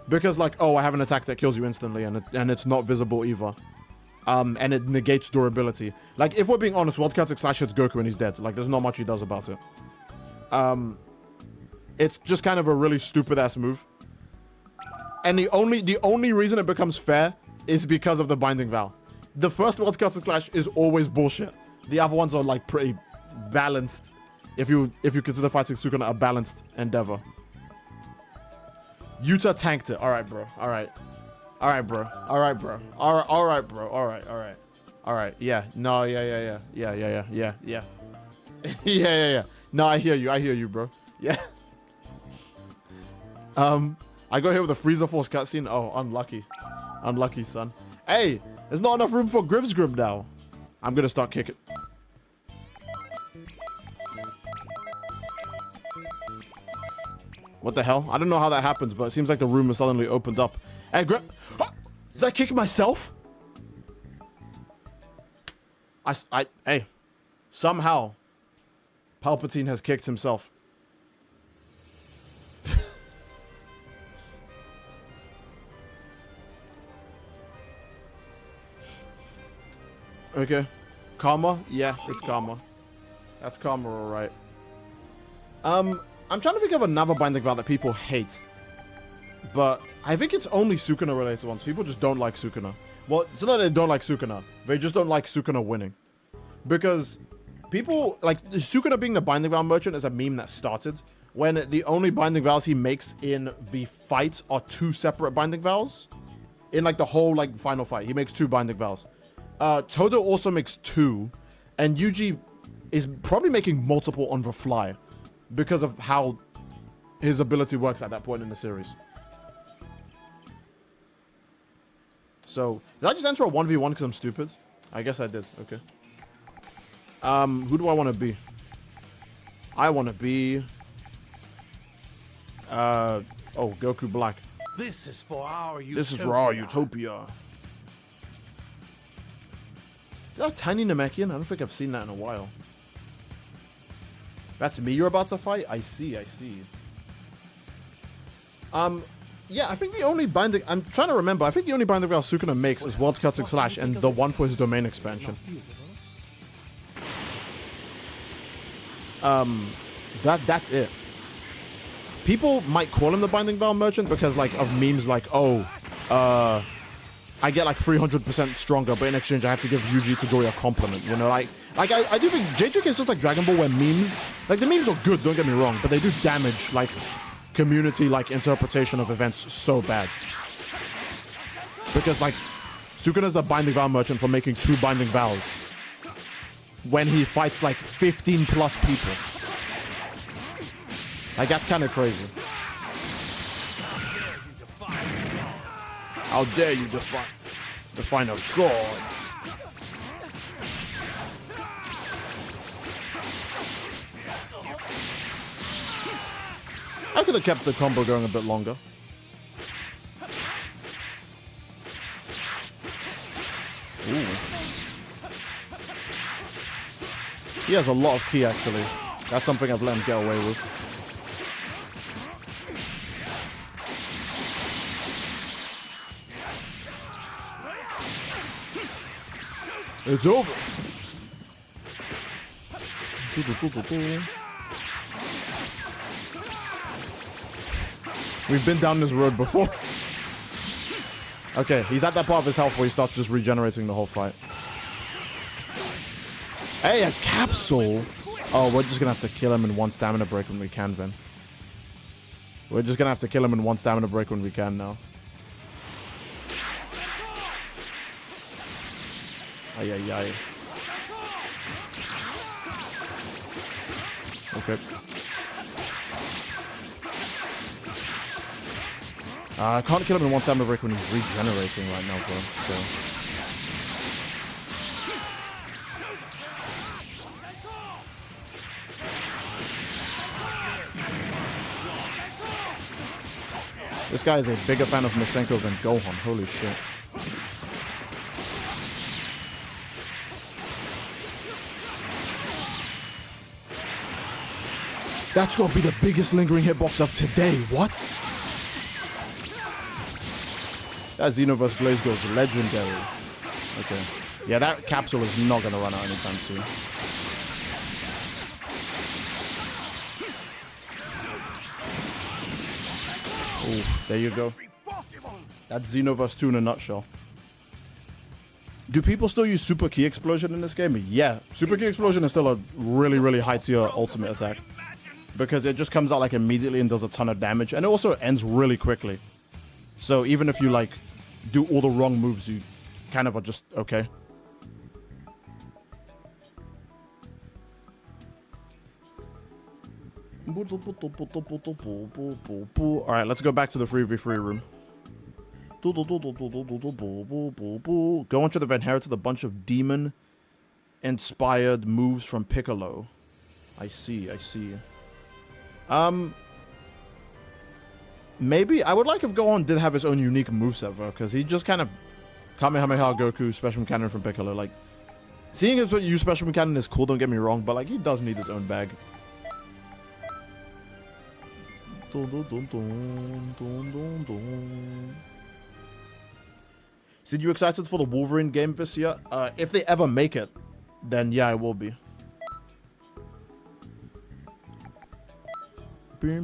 Because like, oh, I have an attack that kills you instantly and it's not visible either. And it negates durability. Like, if we're being honest, world cutting slash hits Goku and he's dead. Like, there's not much he does about it. It's just kind of a really stupid ass move. And the only reason it becomes fair is because of the binding vow. The first world cutting slash is always bullshit. The other ones are like pretty balanced. If you consider fighting Sukuna a balanced endeavor. Yuta tanked it. All right, bro. All right. All right, bro. All right, bro. All right, bro. All right. All right. All right. Yeah. No. Yeah. Yeah. No, I hear you, bro. Yeah. I got here with a Frieza Force cutscene. Oh, unlucky. Unlucky, son. Hey, there's not enough room for Grimm's Grim now. I'm gonna start kicking. What the hell? I don't know how that happens, but it seems like the room has suddenly opened up. Hey, oh, did I kick myself? Hey, somehow, Palpatine has kicked himself. Okay. Karma? Yeah, it's karma. That's karma, alright. I'm trying to think of another binding vow that people hate. But I think it's only Sukuna related ones. People just don't like Sukuna. Well, it's not that they don't like Sukuna. They just don't like Sukuna winning. Because people, like, Sukuna being the binding vow merchant is a meme that started when the only binding vows he makes in the fight are 2 separate binding vows. In, like, the whole, like, final fight. He makes 2 binding vows. Todo also makes 2. And Yuji is probably making multiple on the fly. Because of how his ability works at that point in the series. So, did I just enter a 1v1 because I'm stupid? I guess I did. Okay. Who do I want to be? I want to be... oh, Goku Black. This is for our utopia. This is for our utopia. Is that a tiny Namekian? I don't think I've seen that in a while. That's me you're about to fight? I see. Yeah, I think the only binding... I'm trying to remember. I think the only binding vow Sukuna makes is World Cutting Slash and the one for his domain expansion. That's it. People might call him the binding vow merchant because, like, of memes like, oh, I get, like, 300% stronger, but in exchange I have to give Yuji Todori a compliment, you know? Like I do think JJK is just like Dragon Ball where memes... Like, the memes are good, don't get me wrong, but they do damage, like... community like interpretation of events so bad because like Sukuna's the binding vow merchant for making 2 binding vows when he fights like 15 plus people. Like, that's kind of crazy. How dare you define a god? I could have kept the combo going a bit longer. Ooh. He has a lot of ki, actually. That's something I've let him get away with. It's over. We've been down this road before. Okay, he's at that part of his health where he starts just regenerating the whole fight. Hey, a capsule! Oh, we're just gonna have to kill him in one stamina break when we can, then. We're just gonna have to kill him in one stamina break when we can now. Ay, ay, ay. Okay. I can't kill him in one stamina break when he's regenerating right now, bro. So. This guy is a bigger fan of Masenko than Gohan. Holy shit. That's gonna be the biggest lingering hitbox of today. What? That Xenoverse Blaze goes legendary. Okay. Yeah, that capsule is not gonna run out anytime soon. Oh, there you go. That's Xenoverse 2 in a nutshell. Do people still use Super Key Explosion in this game? Yeah, Super Key Explosion is still a really, really high tier ultimate attack. Because it just comes out like immediately and does a ton of damage. And it also ends really quickly. So even if you like do all the wrong moves, you kind of are just okay. Alright, let's go back to the 3v3 room. Go on should have inherited a bunch of demon-inspired moves from Piccolo. I see, I see. Maybe I would like if Gohan did have his own unique moveset though, because he just kind of Kamehameha Goku special cannon from Piccolo. Like, seeing as what use special cannon is cool, don't get me wrong, but like he does need his own bag. Did you excited for the Wolverine game this year? If they ever make it, then yeah, I will be. Where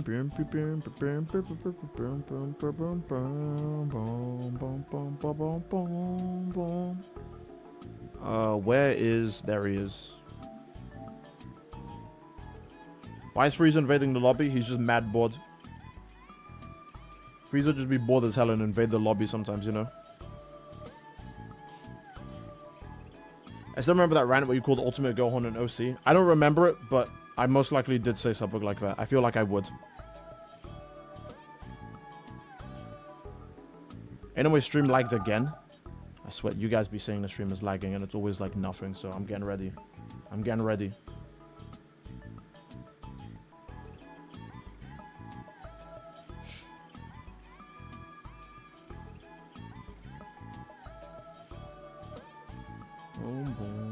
is... There he is. Why is Frieza invading the lobby? He's just mad bored. Frieza just be bored as hell and invade the lobby sometimes, you know? I still remember that rant where you called Ultimate Gohan an OC. I don't remember it, but I most likely did say something like that. I feel like I would. Anyway, stream lagged again. I swear, you guys be saying the stream is lagging and it's always like nothing, so I'm getting ready. I'm getting ready. Boom, boom.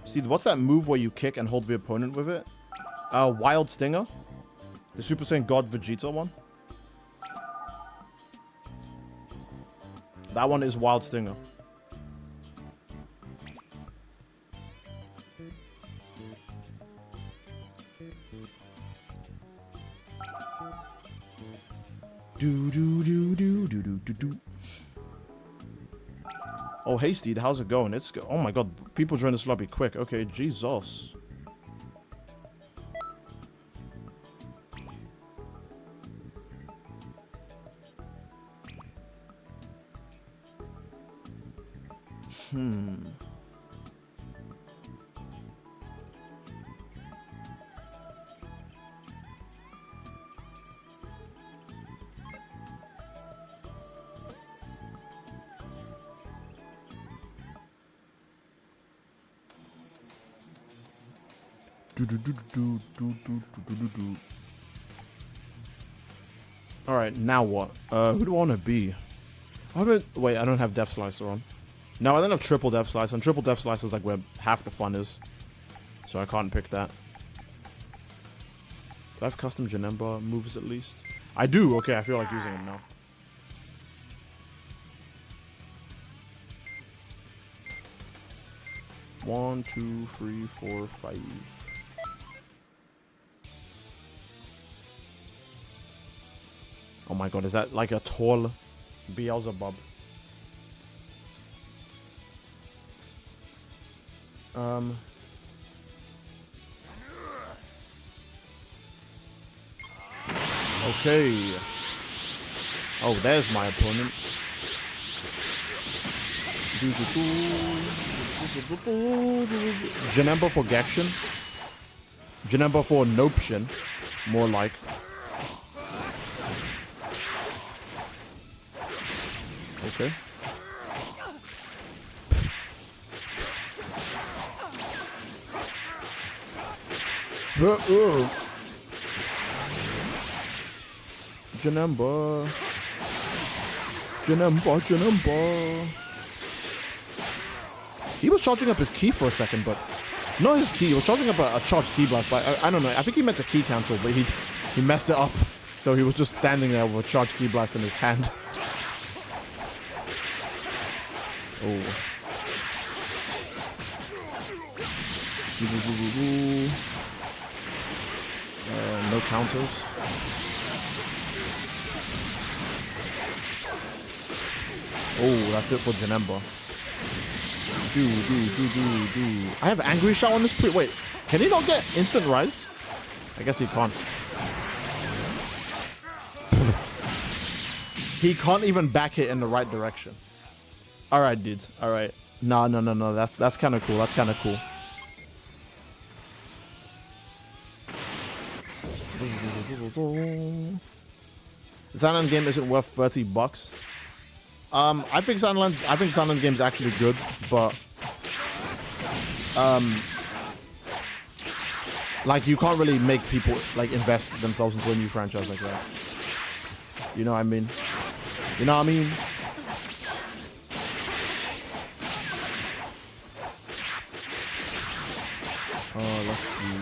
See, what's that move where you kick and hold the opponent with it? Wild Stinger. The Super Saiyan God Vegeta one. That one is Wild Stinger. Oh, hey, Steed, how's it going? It's oh my god, people join this lobby quick. Okay, Jesus. Alright, now what? Who do I want to be? Wait, I don't have Death Slicer on. No, I don't have Triple Death Slicer, and Triple Death Slicer is like where half the fun is. So I can't pick that. Do I have custom Janemba moves at least? I do, okay, I feel like using them now. 1, 2, 3, 4, 5. Oh my god, is that like a tall Beelzebub? Okay. Oh, there's my opponent. Janemba for Gakshin. Janemba for Noption. More like. Okay. Janemba. He was charging up his key for a second, but not his key. He was charging up a charged key blast, but I don't know. I think he meant a key cancel, but he messed it up. So he was just standing there with a charged key blast in his hand. Oh. No counters. Oh, that's it for Janemba. Do. I have Angry Shot on this wait, can he not get instant rise? I guess he can't. He can't even back hit in the right direction. Alright, dudes. Alright. No. That's kind of cool. That's kind of cool. The Sunland game isn't worth $30. I think Sunland game is actually good, but like you can't really make people like invest themselves into a new franchise like that. You know what I mean? You know what I mean? Let's see.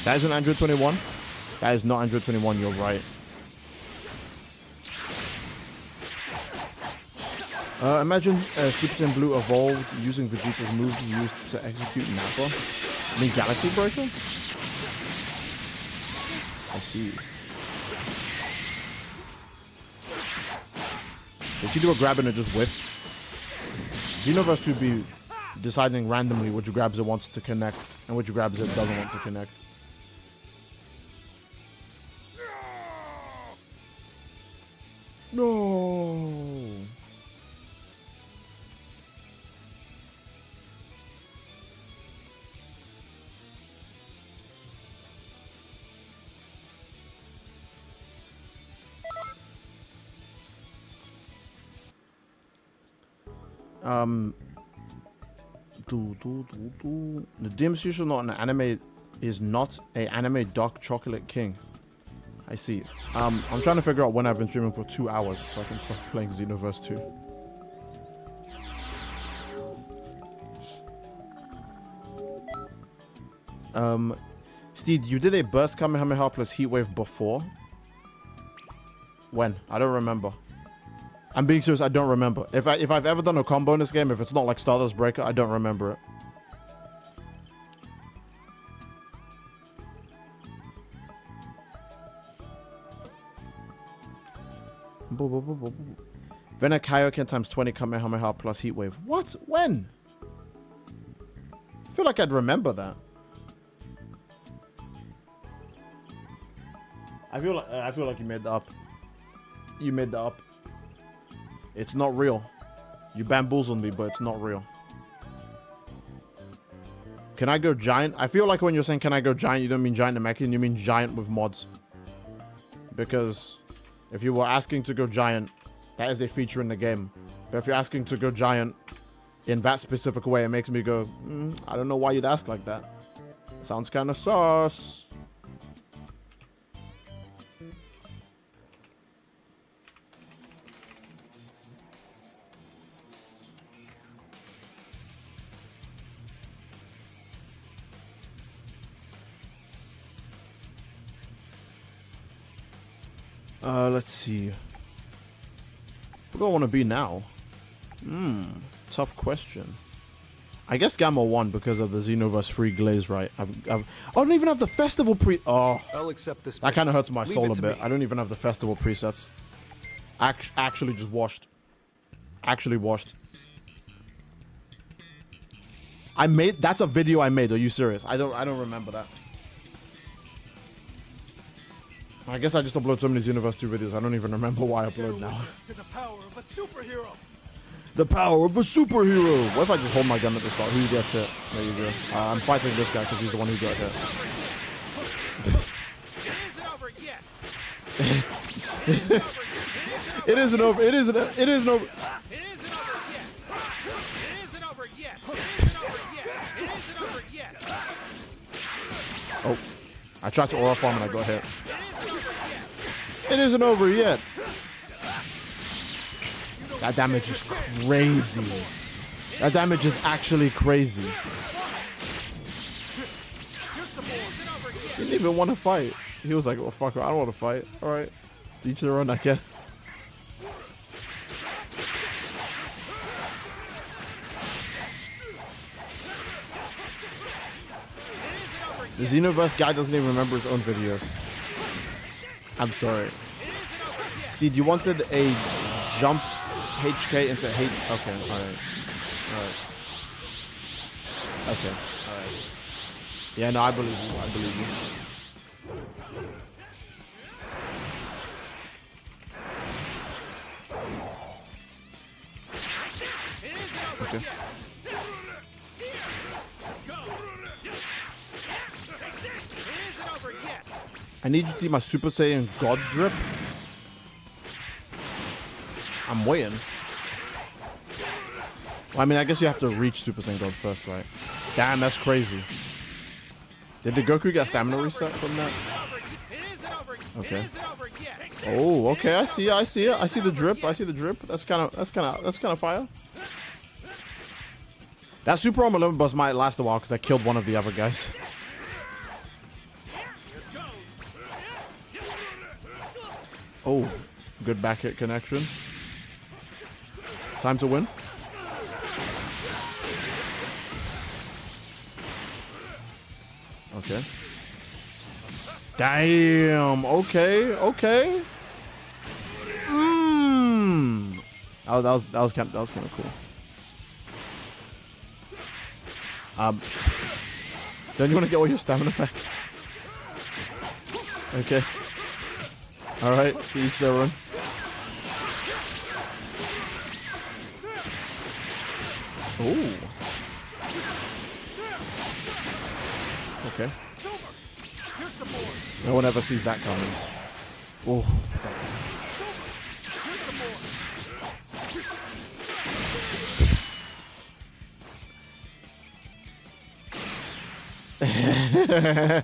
That isn't Android 21. That is not Android 21. You're right. Imagine Super Saiyan Blue evolved using Vegeta's move used to execute Nappa. I mean Galaxy Breaker? I see. Did she do a grab and it just whiffed? Xenoverse would be deciding randomly which grabs it wants to connect and which grabs it doesn't want to connect. No. The DMC should not an anime is not a anime dark chocolate king. I see. I'm trying to figure out when I've been streaming for 2 hours so I can start playing Xenoverse 2. Steed, you did a burst Kamehameha plus heat wave before? When? I don't remember. I'm being serious, I don't remember. If I've ever done a combo in this game, if it's not like Stardust Breaker, I don't remember it. Vena Kaioken times 20 Kamehameha plus heat wave. What? When? I feel like I'd remember that. I feel like you made that up. You made that up. It's not real. You bamboozled me, but it's not real. Can I go giant? I feel like when you're saying can I go giant, you don't mean giant Namekian, you mean giant with mods. Because if you were asking to go giant, that is a feature in the game. But if you're asking to go giant in that specific way, it makes me go, I don't know why you'd ask like that. Sounds kind of sus. Let's see. What do I want to be now? Tough question. I guess Gamma 1 because of the Xenoverse free glaze, right? I don't even have the festival I'll accept this. That kind of hurts my Leave soul it a to bit. me. I don't even have the festival presets. Actually just washed. Actually washed. That's a video I made. Are you serious? I don't remember that. I guess I just upload so many Xenoverse 2 videos. I don't even remember why I upload now. To the power of a superhero. The power of a superhero. What if I just hold my gun at the start? Who gets hit? There you go. I'm fighting this guy because he's the one who got hit. It isn't over yet. It isn't over. It isn't over. It isn't over yet. It isn't over yet. It isn't over yet. It isn't over yet. Oh, I tried to aura farm and I got hit. It isn't over yet. That damage is crazy. That damage is actually crazy. He didn't even want to fight. He was like, well, fuck it, I don't want to fight. All right. To each their own, I guess. The Xenoverse guy doesn't even remember his own videos. I'm sorry. Steve, you wanted a jump HK into hate. Okay, alright. Alright. Okay, alright. Yeah, no, I believe you. I believe you. Okay. I need you to see my Super Saiyan God drip. I'm waiting. Well, I mean, I guess you have to reach Super Saiyan God first, right? Damn, that's crazy. Did the Goku get stamina reset from that? Okay. Oh, okay. I see it. I see it. I see the drip. I see the drip. That's kind of fire. That Super Armor Limit Bust might last a while because I killed one of the other guys. Oh, good back hit connection. Time to win. Okay. Damn. Okay. Okay. Oh, that was kind of cool. Don't you want to get all your stamina back? Okay. All right. To each their own. Ooh. Okay. No one ever sees that coming. Oh, that damage.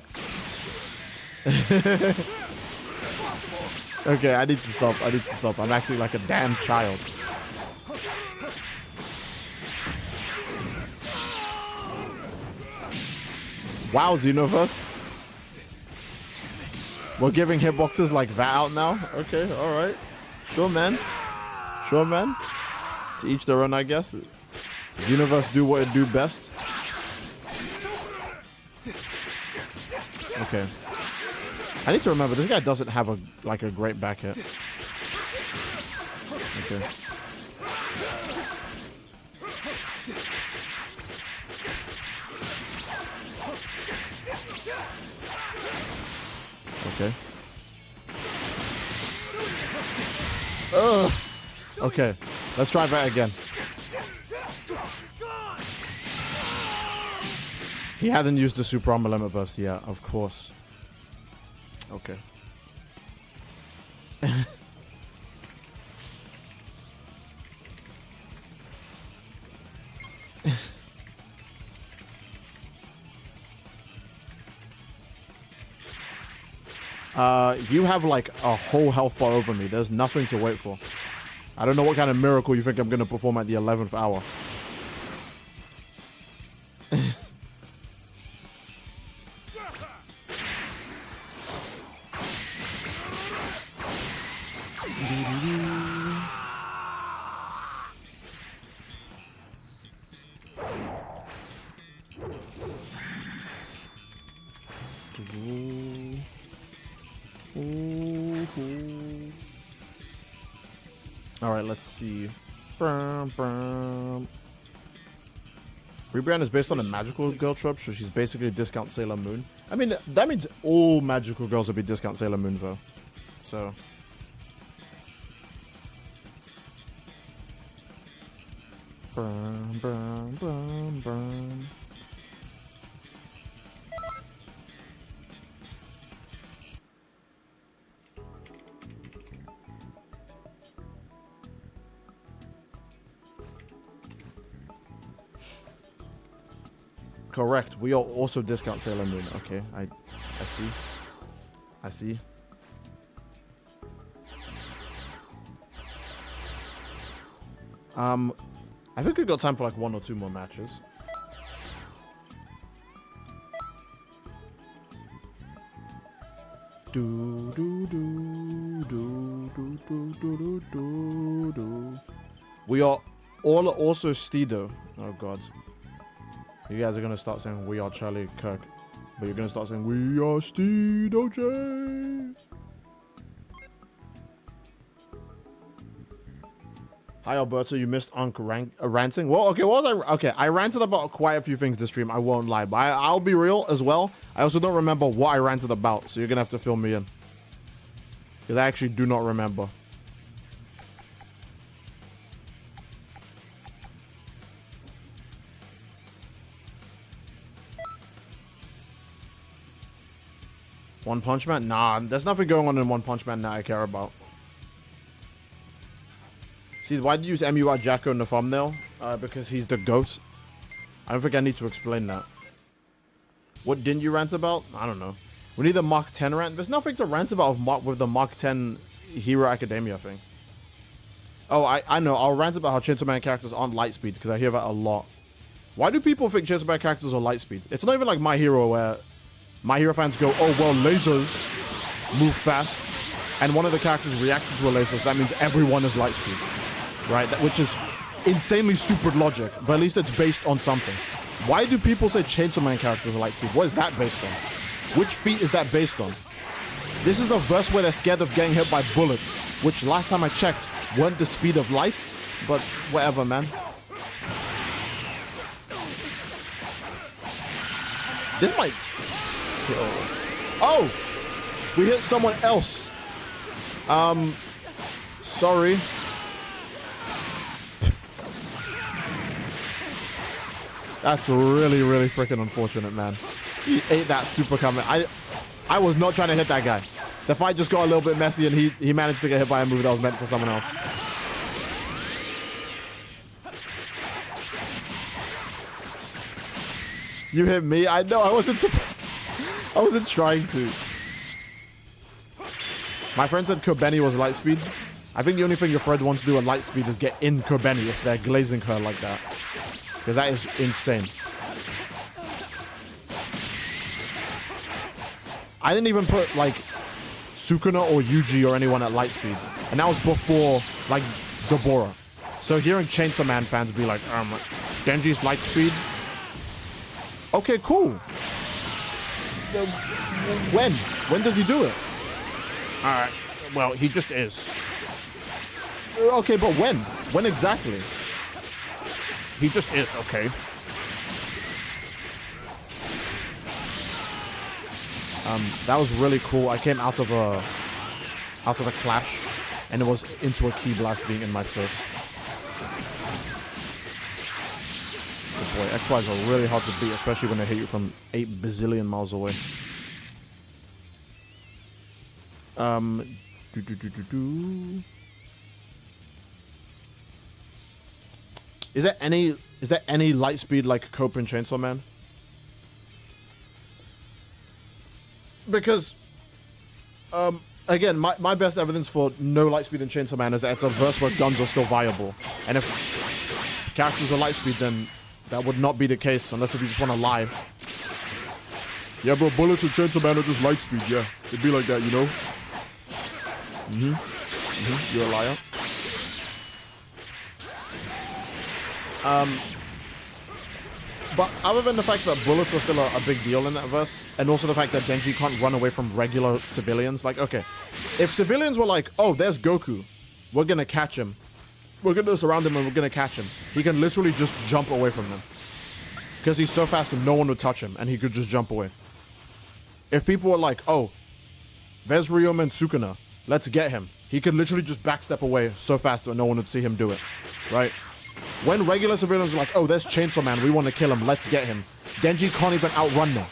Okay, I need to stop. I need to stop. I'm acting like a damn child. Wow, Xenoverse. We're giving hitboxes like that out now? Okay, alright. Sure, man. Sure, man. To each their own, I guess. Xenoverse do what it do best. Okay. I need to remember, this guy doesn't have a great back hit. Okay. Okay. Ugh. Okay. Let's try that again. He hadn't used the Super Armor Limit Burst yet, of course. Okay. You have like a whole health bar over me. There's nothing to wait for. I don't know what kind of miracle you think I'm going to perform at the 11th hour. All right, let's see. Rebrand is based on a magical girl trope, so she's basically discount Sailor Moon. I mean, that means all magical girls will be discount Sailor Moon, though. So. Correct. We are also discount Sailor Moon. Okay, I see. I see. I think we've got time for like 1 or 2 more matches. Do do do do do do do do do. We are all also Steedo. Oh god. You guys are gonna start saying we are Charlie Kirk, but you're gonna start saying we are Steedo J. Hi Alberto, you missed Unc ranting. Well, okay, what was I? Okay, I ranted about quite a few things this stream. I won't lie, but I'll be real as well. I also don't remember what I ranted about, so you're gonna have to fill me in because I actually do not remember. One Punch Man? Nah, there's nothing going on in One Punch Man that I care about. See, why did you use MUR Jacko in the thumbnail? Because he's the GOAT. I don't think I need to explain that. What didn't you rant about? I don't know. We need a Mark 10 rant. There's nothing to rant about with the Mark 10 Hero Academia thing. Oh, I know. I'll rant about how Chainsaw Man characters aren't light speeds because I hear that a lot. Why do people think Chainsaw Man characters are light speed? It's not even like My Hero where My Hero fans go, oh, well, lasers move fast. And one of the characters reacted to a laser, so that means everyone is light speed. Right? Which is insanely stupid logic, but at least it's based on something. Why do people say Chainsaw Man characters are light speed? What is that based on? Which feat is that based on? This is a verse where they're scared of getting hit by bullets, which last time I checked weren't the speed of light, but whatever, man. This might kill. Oh! We hit someone else. Sorry. That's really, really freaking unfortunate, man. He ate that super comment. I was not trying to hit that guy. The fight just got a little bit messy and he managed to get hit by a move that was meant for someone else. You hit me? I know, I wasn't trying to. My friend said Kobeni was light speed. I think the only thing your friend wants to do at light speed is get in Kobeni if they're glazing her like that. Because that is insane. I didn't even put, like, Sukuna or Yuji or anyone at light speed. And that was before, like, Gabora. So hearing Chainsaw Man fans be like, Genji's light speed? Okay, cool. When? When does he do it? Alright, well, he just is. Okay, but when? When exactly? He just is, okay. That was really cool. I came out of a clash, and it was into a key blast being in my face. Oh boy, XYs are really hard to beat, especially when they hit you from 8 bazillion miles away. Is there any light speed like Cope in Chainsaw Man? Because again, my best evidence for no light speed in Chainsaw Man is that it's a verse where guns are still viable. And if characters are light speed, then that would not be the case unless if you just want to lie. Yeah, bro, bullets in Chainsaw Man are just light speed, yeah. It'd be like that, you know? You're a liar. But other than the fact that bullets are still a big deal in that verse, and also the fact that Denji can't run away from regular civilians, like, okay, if civilians were like, oh, there's Goku, we're gonna catch him, we're gonna surround him and we're gonna catch him, he can literally just jump away from them. Because he's so fast and no one would touch him, and he could just jump away. If people were like, oh, there's Ryoma and Sukuna, let's get him, he could literally just backstep away so fast that no one would see him do it, right? When regular civilians are like, oh, there's Chainsaw Man, we want to kill him, let's get him, Denji can't even outrun them.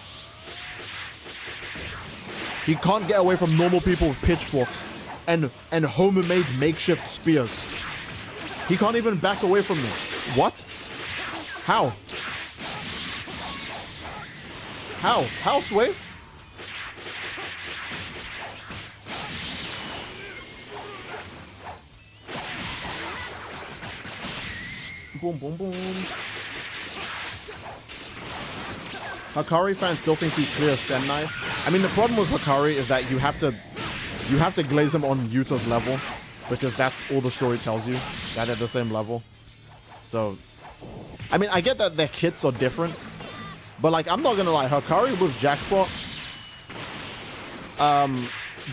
He can't get away from normal people with pitchforks and homemade makeshift spears. He can't even back away from them. What? How? How, Sway? Boom, boom, boom. Hakari fans still think he clears Sentai. I mean, the problem with Hakari is that you have to glaze him on Yuta's level, because that's all the story tells you, that at the same level. So, I mean, I get that their kits are different, but like, I'm not gonna lie, Hakari with Jackpot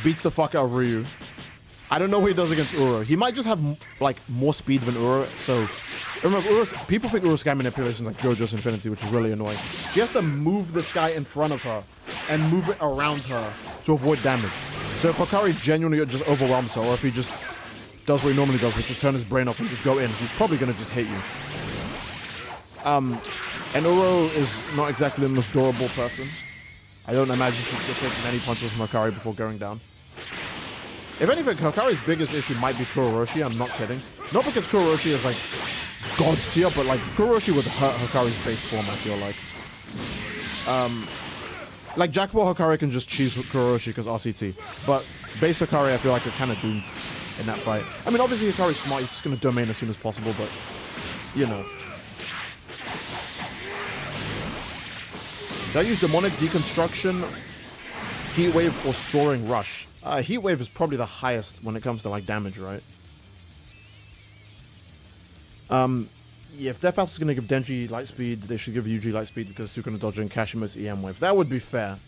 beats the fuck out of Ryu. I don't know what he does against Uro. He might just have like more speed than Uro, so remember, people think Uro's sky manipulation is like Gojo's Infinity, which is really annoying. She has to move this guy in front of her and move it around her to avoid damage. So if Hakari genuinely just overwhelms her, or if he just does what he normally does, which is turn his brain off and just go in, he's probably going to just hit you. And Uro is not exactly the most durable person. I don't imagine she could take many punches from Hakari before going down. If anything, Hakari's biggest issue might be Kuroroshi, I'm not kidding. Not because Kuroroshi is like God's tier, but like Kuroroshi would hurt Hakari's base form, I feel like. Like Jackpot Hakari can just cheese Kuroroshi because RCT, but base Hakari I feel like is kind of doomed in that fight. I mean, obviously Hakari's smart, he's just going to domain as soon as possible, but you know. Should I use Demonic Deconstruction, Heat Wave, or Soaring Rush? Heat Wave is probably the highest when it comes to like damage, right? Yeah, if Death Battle is going to give Denji light speed, they should give Yuji light speed because Sukuna dodge and Kashimo's EM wave. That would be fair.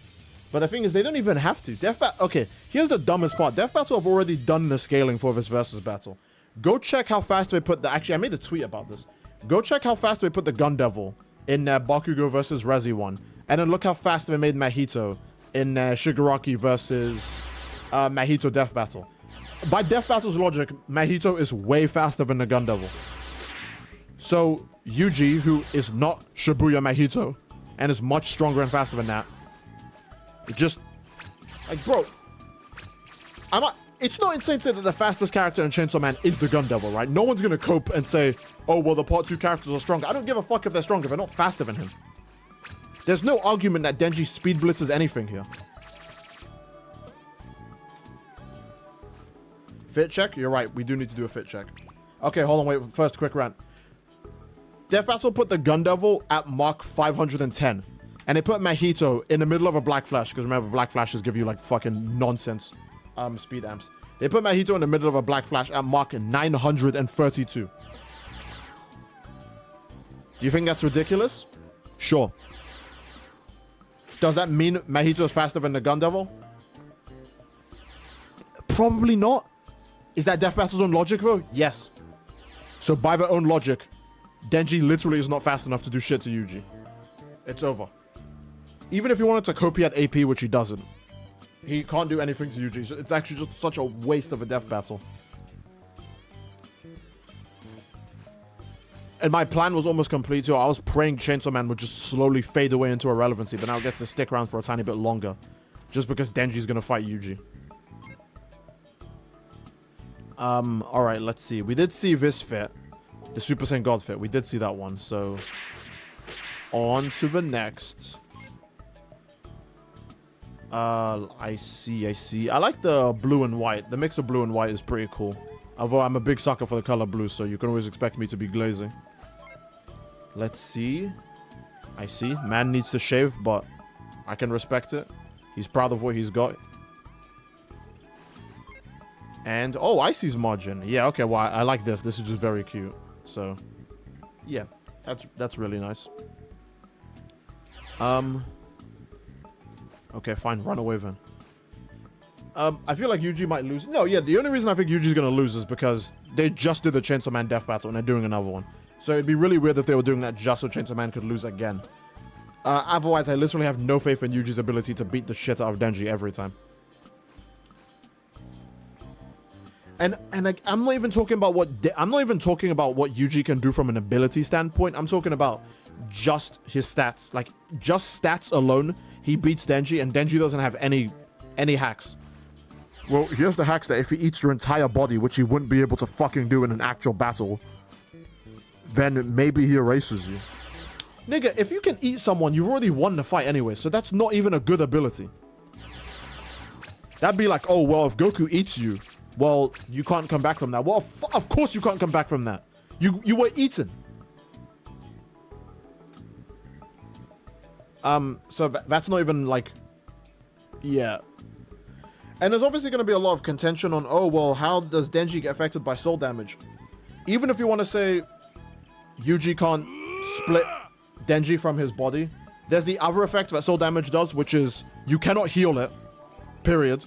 But the thing is, they don't even have to. Death Battle, okay, here's the dumbest part. Death Battle have already done the scaling for this versus battle. Go check how fast they put the, actually, I made a tweet about this. Go check how fast they put the Gun Devil in Bakugo versus Rezi 1. And then look how fast they made Mahito in Shigaraki versus Mahito Death Battle. By Death Battle's logic, Mahito is way faster than the Gun Devil. So Yuji, who is not Shibuya Mahito and is much stronger and faster than that, it just like, bro, it's not insane to say that the fastest character in Chainsaw Man is the Gun Devil, right? No one's gonna cope and say, oh well, the part 2 characters are stronger. I don't give a fuck if they're stronger, they're not faster than him. There's no argument that Denji speed blitzes anything here. Fit check? You're right, we do need to do a fit check. Okay, hold on, wait, first quick rant. Death Battle put the Gun Devil at Mark 510. And they put Mahito in the middle of a Black Flash, because remember, Black Flashes give you like fucking nonsense speed amps. They put Mahito in the middle of a Black Flash at Mark 932. Do you think that's ridiculous? Sure. Does that mean Mahito is faster than the Gun Devil? Probably not. Is that Death Battle's own logic though? Yes. So by their own logic, Denji literally is not fast enough to do shit to Yuji. It's over. Even if he wanted to copy at AP, which he doesn't, he can't do anything to Yuji. It's actually just such a waste of a Death Battle. And my plan was almost complete too. I was praying Chainsaw Man would just slowly fade away into irrelevancy, but now it gets to stick around for a tiny bit longer. Just because Denji's gonna fight Yuji. Alright, let's see. We did see this fit. The Super Saiyan God fit. We did see that one, so on to the next. I see. I like the blue and white. The mix of blue and white is pretty cool. Although I'm a big sucker for the color blue, so you can always expect me to be glazing. Let's see. I see. Man needs to shave, but I can respect it. He's proud of what he's got. And, oh, Icy's margin. Yeah, okay, well, I like this. This is just very cute. So, yeah, that's really nice. Okay, fine. Run away then. I feel like Yuji might lose. No, yeah, the only reason I think Yuji's gonna lose is because they just did the Chainsaw Man death battle and they're doing another one. So it'd be really weird if they were doing that just so Chainsaw Man could lose again. Otherwise, I literally have no faith in Yuji's ability to beat the shit out of Denji every time. And like, I'm not even talking about what Yuji can do from an ability standpoint. I'm talking about just his stats. Like, just stats alone, he beats Denji, and Denji doesn't have any hacks. Well, he has the hacks that if he eats your entire body, which he wouldn't be able to fucking do in an actual battle, then maybe he erases you. Nigga, if you can eat someone, you've already won the fight anyway, so that's not even a good ability. That'd be like, oh, well, if Goku eats you, well, you can't come back from that. Well, of course you can't come back from that. You were eaten. So that's not even like, yeah. And there's obviously going to be a lot of contention on, oh, well, how does Denji get affected by soul damage? Even if you want to say Yuji can't split Denji from his body, there's the other effect that soul damage does, which is you cannot heal it, period.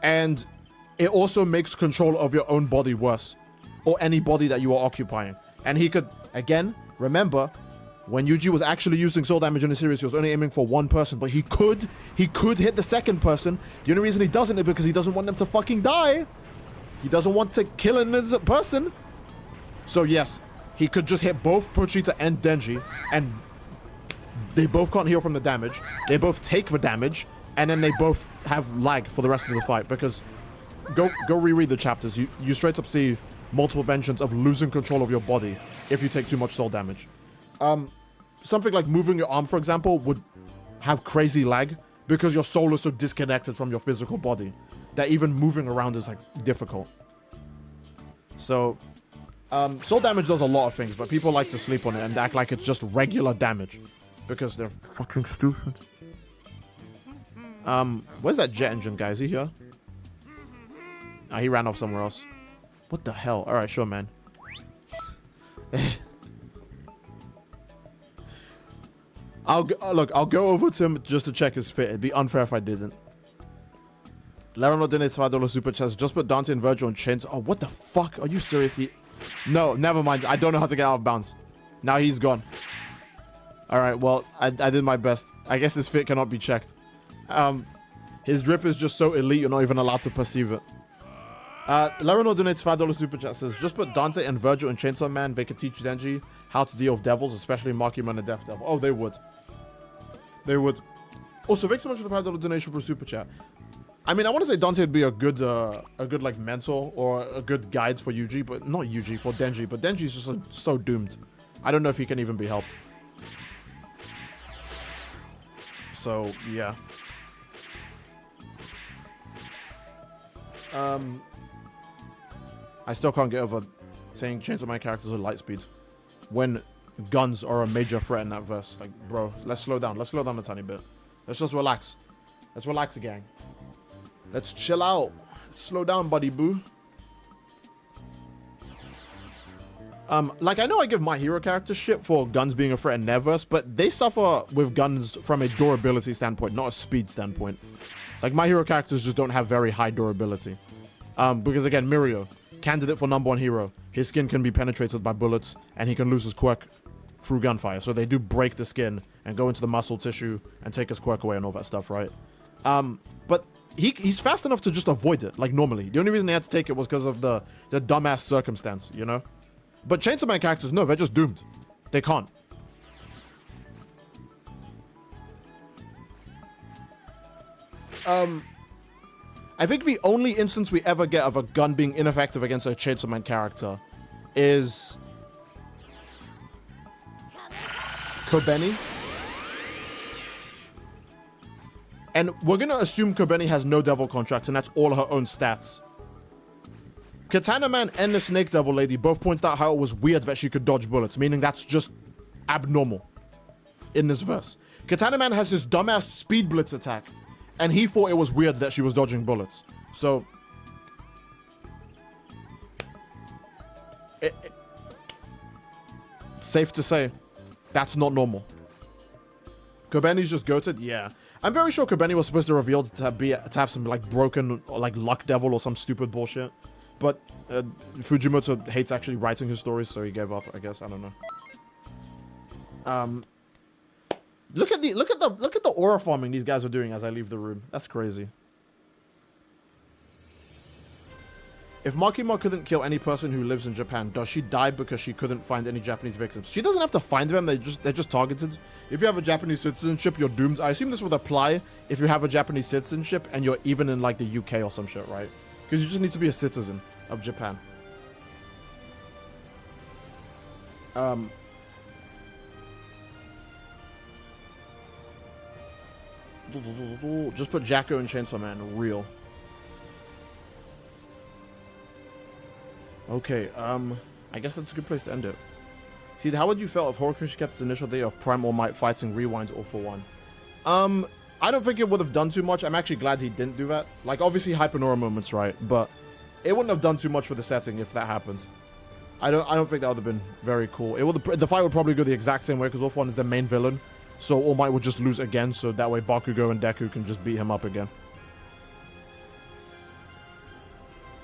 And it also makes control of your own body worse, or any body that you are occupying. And he could, again, remember, when Yuji was actually using soul damage in the series, he was only aiming for one person, but he could hit the second person. The only reason he doesn't is because he doesn't want them to fucking die. He doesn't want to kill an innocent person. So yes, he could just hit both Pochita and Denji, and they both can't heal from the damage. They both take the damage, and then they both have lag for the rest of the fight, because go reread the chapters. You straight up see multiple mentions of losing control of your body if you take too much soul damage. Something like moving your arm, for example, would have crazy lag because your soul is so disconnected from your physical body that even moving around is like difficult. So soul damage does a lot of things, but people like to sleep on it and act like it's just regular damage because they're fucking stupid. Where's that jet engine guy? Is he here? He ran off somewhere else. What the hell? All right, sure, man. I'll go over to him just to check his fit. It'd be unfair if I didn't. Lerano donates $5 super chats. Just put Dante and Virgil on chains. Oh, what the fuck? Are you serious? No, never mind. I don't know how to get out of bounds. Now he's gone. All right, well, I did my best. I guess his fit cannot be checked. His drip is just so elite, you're not even allowed to perceive it. Lerano donates $5 super chat. Says, just put Dante and Virgil in Chainsaw Man. They could teach Denji how to deal with devils, especially Makima, the Death Devil. Oh, they would. They would. Also, thanks so much for the $5 donation for super chat. I mean, I want to say Dante would be a good like mentor or a good guide for Yuji, but not Yuji, for Denji. But Denji's just so doomed. I don't know if he can even be helped. So yeah. I still can't get over saying Chainsaw Man characters are light speed when guns are a major threat in that verse. Like, bro, let's slow down. Let's slow down a tiny bit. Let's just relax. Let's relax, gang. Let's chill out. Let's slow down, buddy boo. Like, I know I give My Hero characters shit for guns being a threat in their verse, but they suffer with guns from a durability standpoint, not a speed standpoint. Like, My Hero characters just don't have very high durability. Because again, Mirio, candidate for #1 hero. His skin can be penetrated by bullets, and he can lose his quirk through gunfire. So they do break the skin and go into the muscle tissue and take his quirk away and all that stuff, right? But he's fast enough to just avoid it, like normally. The only reason he had to take it was because of the dumbass circumstance, you know? But Chainsaw Man characters, no, they're just doomed. They can't. I think the only instance we ever get of a gun being ineffective against a Chainsaw Man character is Kobeni. And we're going to assume Kobeni has no devil contracts, and that's all her own stats. Katana Man and the Snake Devil Lady both pointed out how it was weird that she could dodge bullets, meaning that's just abnormal in this verse. Katana Man has this dumbass speed blitz attack, and he thought it was weird that she was dodging bullets. So, safe to say, that's not normal. Kobeni's just goated? Yeah. I'm very sure Kobeni was supposed to reveal to have some like broken or like luck devil or some stupid bullshit. But Fujimoto hates actually writing his stories, so he gave up, I guess. I don't know. Look at the aura farming these guys are doing as I leave the room. That's crazy. If Makima couldn't kill any person who lives in Japan, does she die because she couldn't find any Japanese victims? She doesn't have to find them, they're just targeted. If you have a Japanese citizenship, you're doomed. I assume this would apply if you have a Japanese citizenship and you're even in like the UK or some shit, right? Because you just need to be a citizen of Japan. Just put Jacko and Chainsaw Man, real. Okay, I guess that's a good place to end it. See, how would you feel if Horikoshi kept his initial day of Prime All Might fighting Rewind all for one? I don't think it would have done too much. I'm actually glad he didn't do that. Like, obviously, Hypernora moments, right? But it wouldn't have done too much for the setting if that happens. I don't think that would have been very cool. The fight would probably go the exact same way because All for One is the main villain. So All Might would just lose again, so that way Bakugo and Deku can just beat him up again.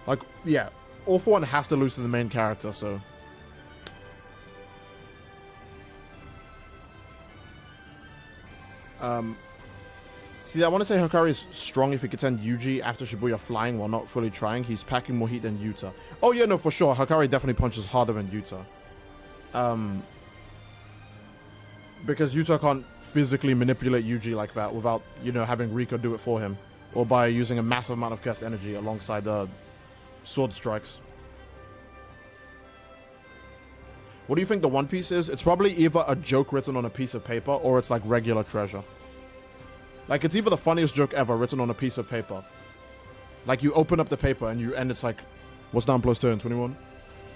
Like, yeah. All for One has to lose to the main character, so... See, I want to say Hikari is strong if he could send Yuji after Shibuya flying while not fully trying. He's packing more heat than Yuta. Oh, yeah, no, for sure. Hikari definitely punches harder than Yuta. Because Yuta can't physically manipulate Yuji like that without, you know, having Riko do it for him. Or by using a massive amount of cursed energy alongside the sword strikes. What do you think the One Piece is? It's probably either a joke written on a piece of paper or it's like regular treasure. Like, it's either the funniest joke ever written on a piece of paper. Like, you open up the paper and it's like, what's down plus 10, 21?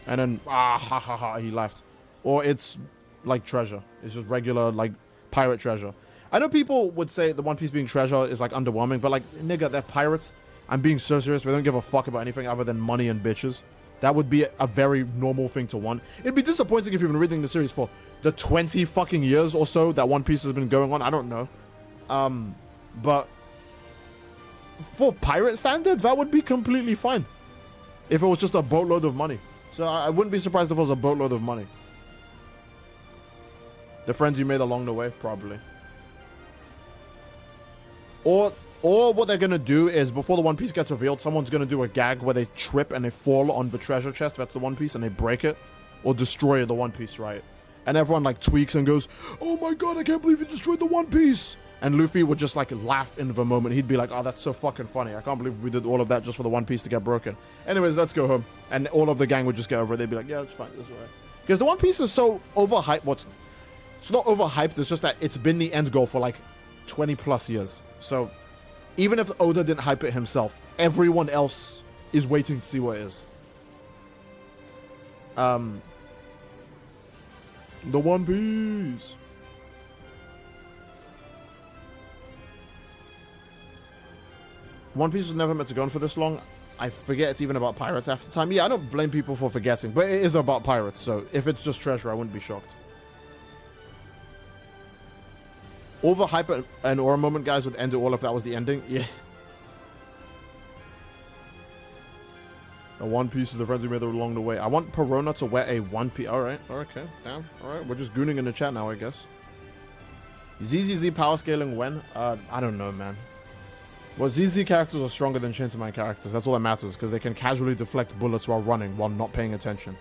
And then, ha ha ha, he laughed. Or it's like treasure. It's just regular, like, pirate treasure. I know people would say the One Piece being treasure is, like, underwhelming, but, like, nigga, they're pirates. I'm being so serious. They don't give a fuck about anything other than money and bitches. That would be a very normal thing to want. It'd be disappointing if you've been reading the series for the 20 fucking years or so that One Piece has been going on. I don't know. But for pirate standards, that would be completely fine. If it was just a boatload of money. So I wouldn't be surprised if it was a boatload of money. The friends you made along the way, probably. Or what they're going to do is, before the One Piece gets revealed, someone's going to do a gag where they trip and they fall on the treasure chest, that's the One Piece, and they break it. Or destroy the One Piece, right? And everyone, like, tweaks and goes, oh my god, I can't believe you destroyed the One Piece! And Luffy would just, like, laugh in the moment. He'd be like, oh, that's so fucking funny. I can't believe we did all of that just for the One Piece to get broken. Anyways, let's go home. And all of the gang would just get over it. They'd be like, yeah, it's fine, it's alright. Because the One Piece is so overhyped. It's not overhyped, it's just that it's been the end goal for, like, 20 plus years. So... even if Oda didn't hype it himself, everyone else is waiting to see what it is. The One Piece. One Piece was never meant to go on for this long. I forget it's even about pirates half the time. Yeah, I don't blame people for forgetting, but it is about pirates, so if it's just treasure, I wouldn't be shocked. All the hype and aura moment guys would end it all if that was the ending. Yeah. The One Piece is the friends we made along the way. I want Perona to wear a One Piece. Alright, okay, damn. Alright, we're just gooning in the chat now, I guess. ZZZ power scaling when? I don't know, man. Well, ZZ characters are stronger than Chainsaw Man characters. That's all that matters, because they can casually deflect bullets while running, while not paying attention.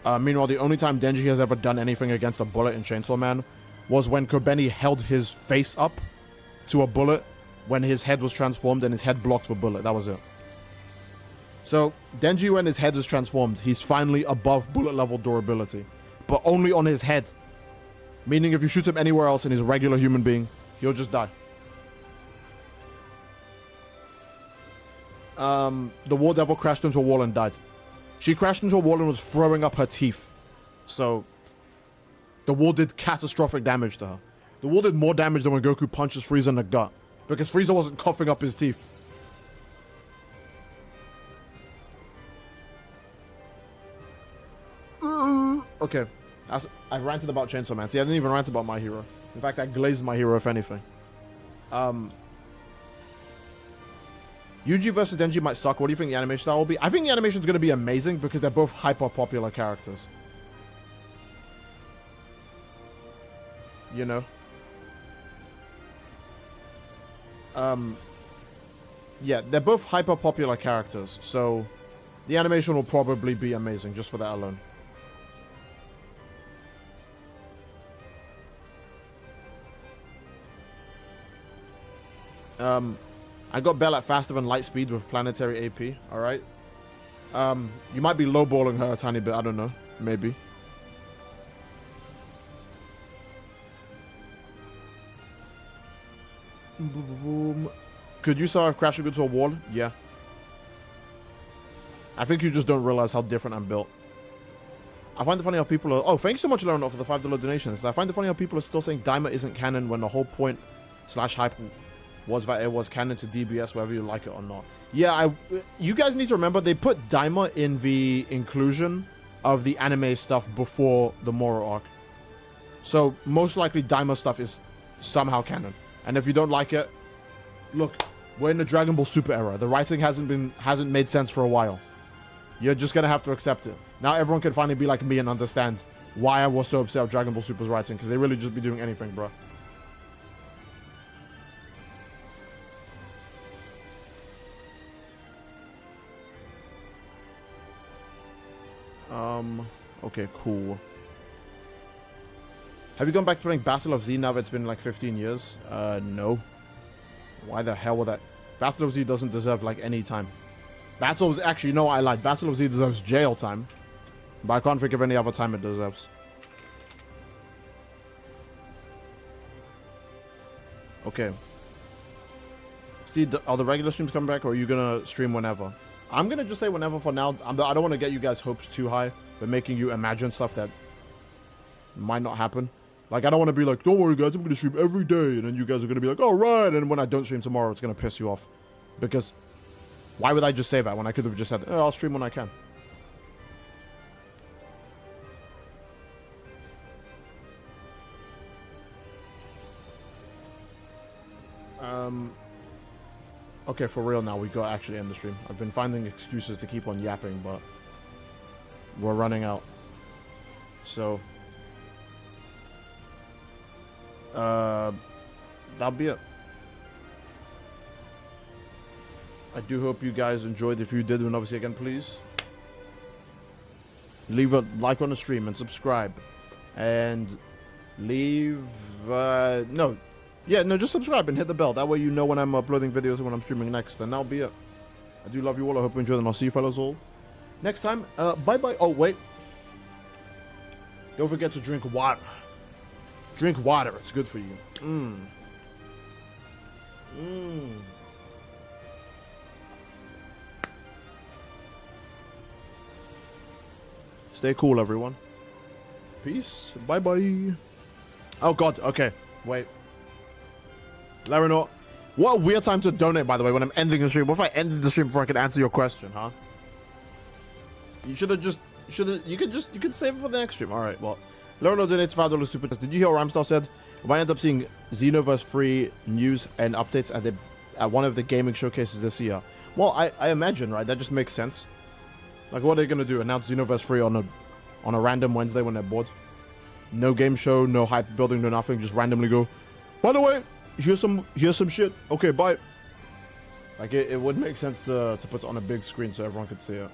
Meanwhile, the only time Denji has ever done anything against a bullet in Chainsaw Man was when Kobeni held his face up to a bullet when his head was transformed and his head blocked the bullet. That was it. So, Denji, when his head is transformed, he's finally above bullet level durability. But only on his head. Meaning if you shoot him anywhere else and he's a regular human being, he'll just die. The War Devil crashed into a wall and died. She crashed into a wall and was throwing up her teeth. So... the wall did catastrophic damage to her. The wall did more damage than when Goku punches Frieza in the gut. Because Frieza wasn't coughing up his teeth. Okay. I've ranted about Chainsaw Man. See, I didn't even rant about My Hero. In fact, I glazed my hero, if anything. Yuji versus Denji might suck. What do you think the animation style will be? I think the animation is going to be amazing because they're both hyper popular characters. You know? Yeah, they're both hyper popular characters, so the animation will probably be amazing just for that alone. I got Bell at faster than light speed with planetary AP, alright? You might be lowballing her a tiny bit, I don't know. Maybe. Boom. Could you start crashing into a wall? Yeah. I think you just don't realize how different I'm built. I find it funny how people are... Oh, thank you so much, Leonard, for the $5 donations. I find it funny how people are still saying Daima isn't canon when the whole point / hype was that it was canon to DBS, whether you like it or not. Yeah, you guys need to remember, they put Daima in the inclusion of the anime stuff before the Moro arc. So, most likely Daima stuff is somehow canon. And if you don't like it, look, we're in the Dragon Ball Super era. The writing hasn't made sense for a while. You're just gonna have to accept it. Now everyone can finally be like me and understand why I was so upset with Dragon Ball Super's writing, because they really just be doing anything, bro. Okay, cool. Have you gone back to playing Battle of Z now that it's been like 15 years? No. Why the hell would that? Battle of Z doesn't deserve like any time. Actually, no, I lied. Battle of Z deserves jail time. But I can't think of any other time it deserves. Okay. Steve, are the regular streams coming back, or are you gonna stream whenever? I'm gonna just say whenever for now. I don't want to get you guys' hopes too high, but making you imagine stuff that might not happen. Like, I don't want to be like, don't worry guys, I'm gonna stream every day, and then you guys are gonna be like, all right, and when I don't stream tomorrow, it's gonna piss you off. Because why would I just say that when I could have just said, oh, I'll stream when I can? Okay, for real now, we gotta actually end the stream. I've been finding excuses to keep on yapping, but we're running out. So, that'll be it. I do hope you guys enjoyed. If you did, and obviously again, please leave a like on the stream and subscribe, and leave just subscribe and hit the bell. That way you know when I'm uploading videos and when I'm streaming next. And that'll be it. I do love you all. I hope you enjoyed, and I'll see you fellas all next time. Bye bye. Oh wait, don't forget to drink water. Drink water. It's good for you. Stay cool, everyone. Peace. Bye bye. Oh god. Okay. Wait. Larinor, what a weird time to donate, by the way, when I'm ending the stream. What if I ended the stream before I could answer your question, huh? You should have just... You could save it for the next stream. Alright, well. Larinor donates $5 super. Did you hear what Ramstar said? If I end up seeing Xenoverse free news and updates at one of the gaming showcases this year? Well, I imagine, right? That just makes sense. Like, what are they going to do? Announce Xenoverse free on a random Wednesday when they're bored? No game show, no hype building, no nothing. Just randomly go, by the way, here's some shit. Okay, bye. Like, it would make sense to put it on a big screen so everyone could see it.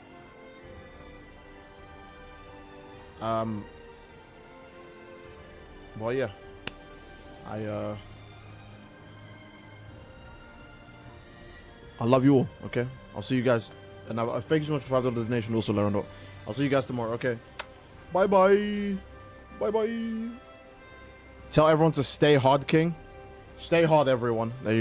Well, yeah. I love you all, okay? I'll see you guys. And thank you so much for the donation also, Larondo. I'll see you guys tomorrow, okay? Bye-bye. Bye-bye. Tell everyone to stay hard, King. Stay hard, everyone. There you go.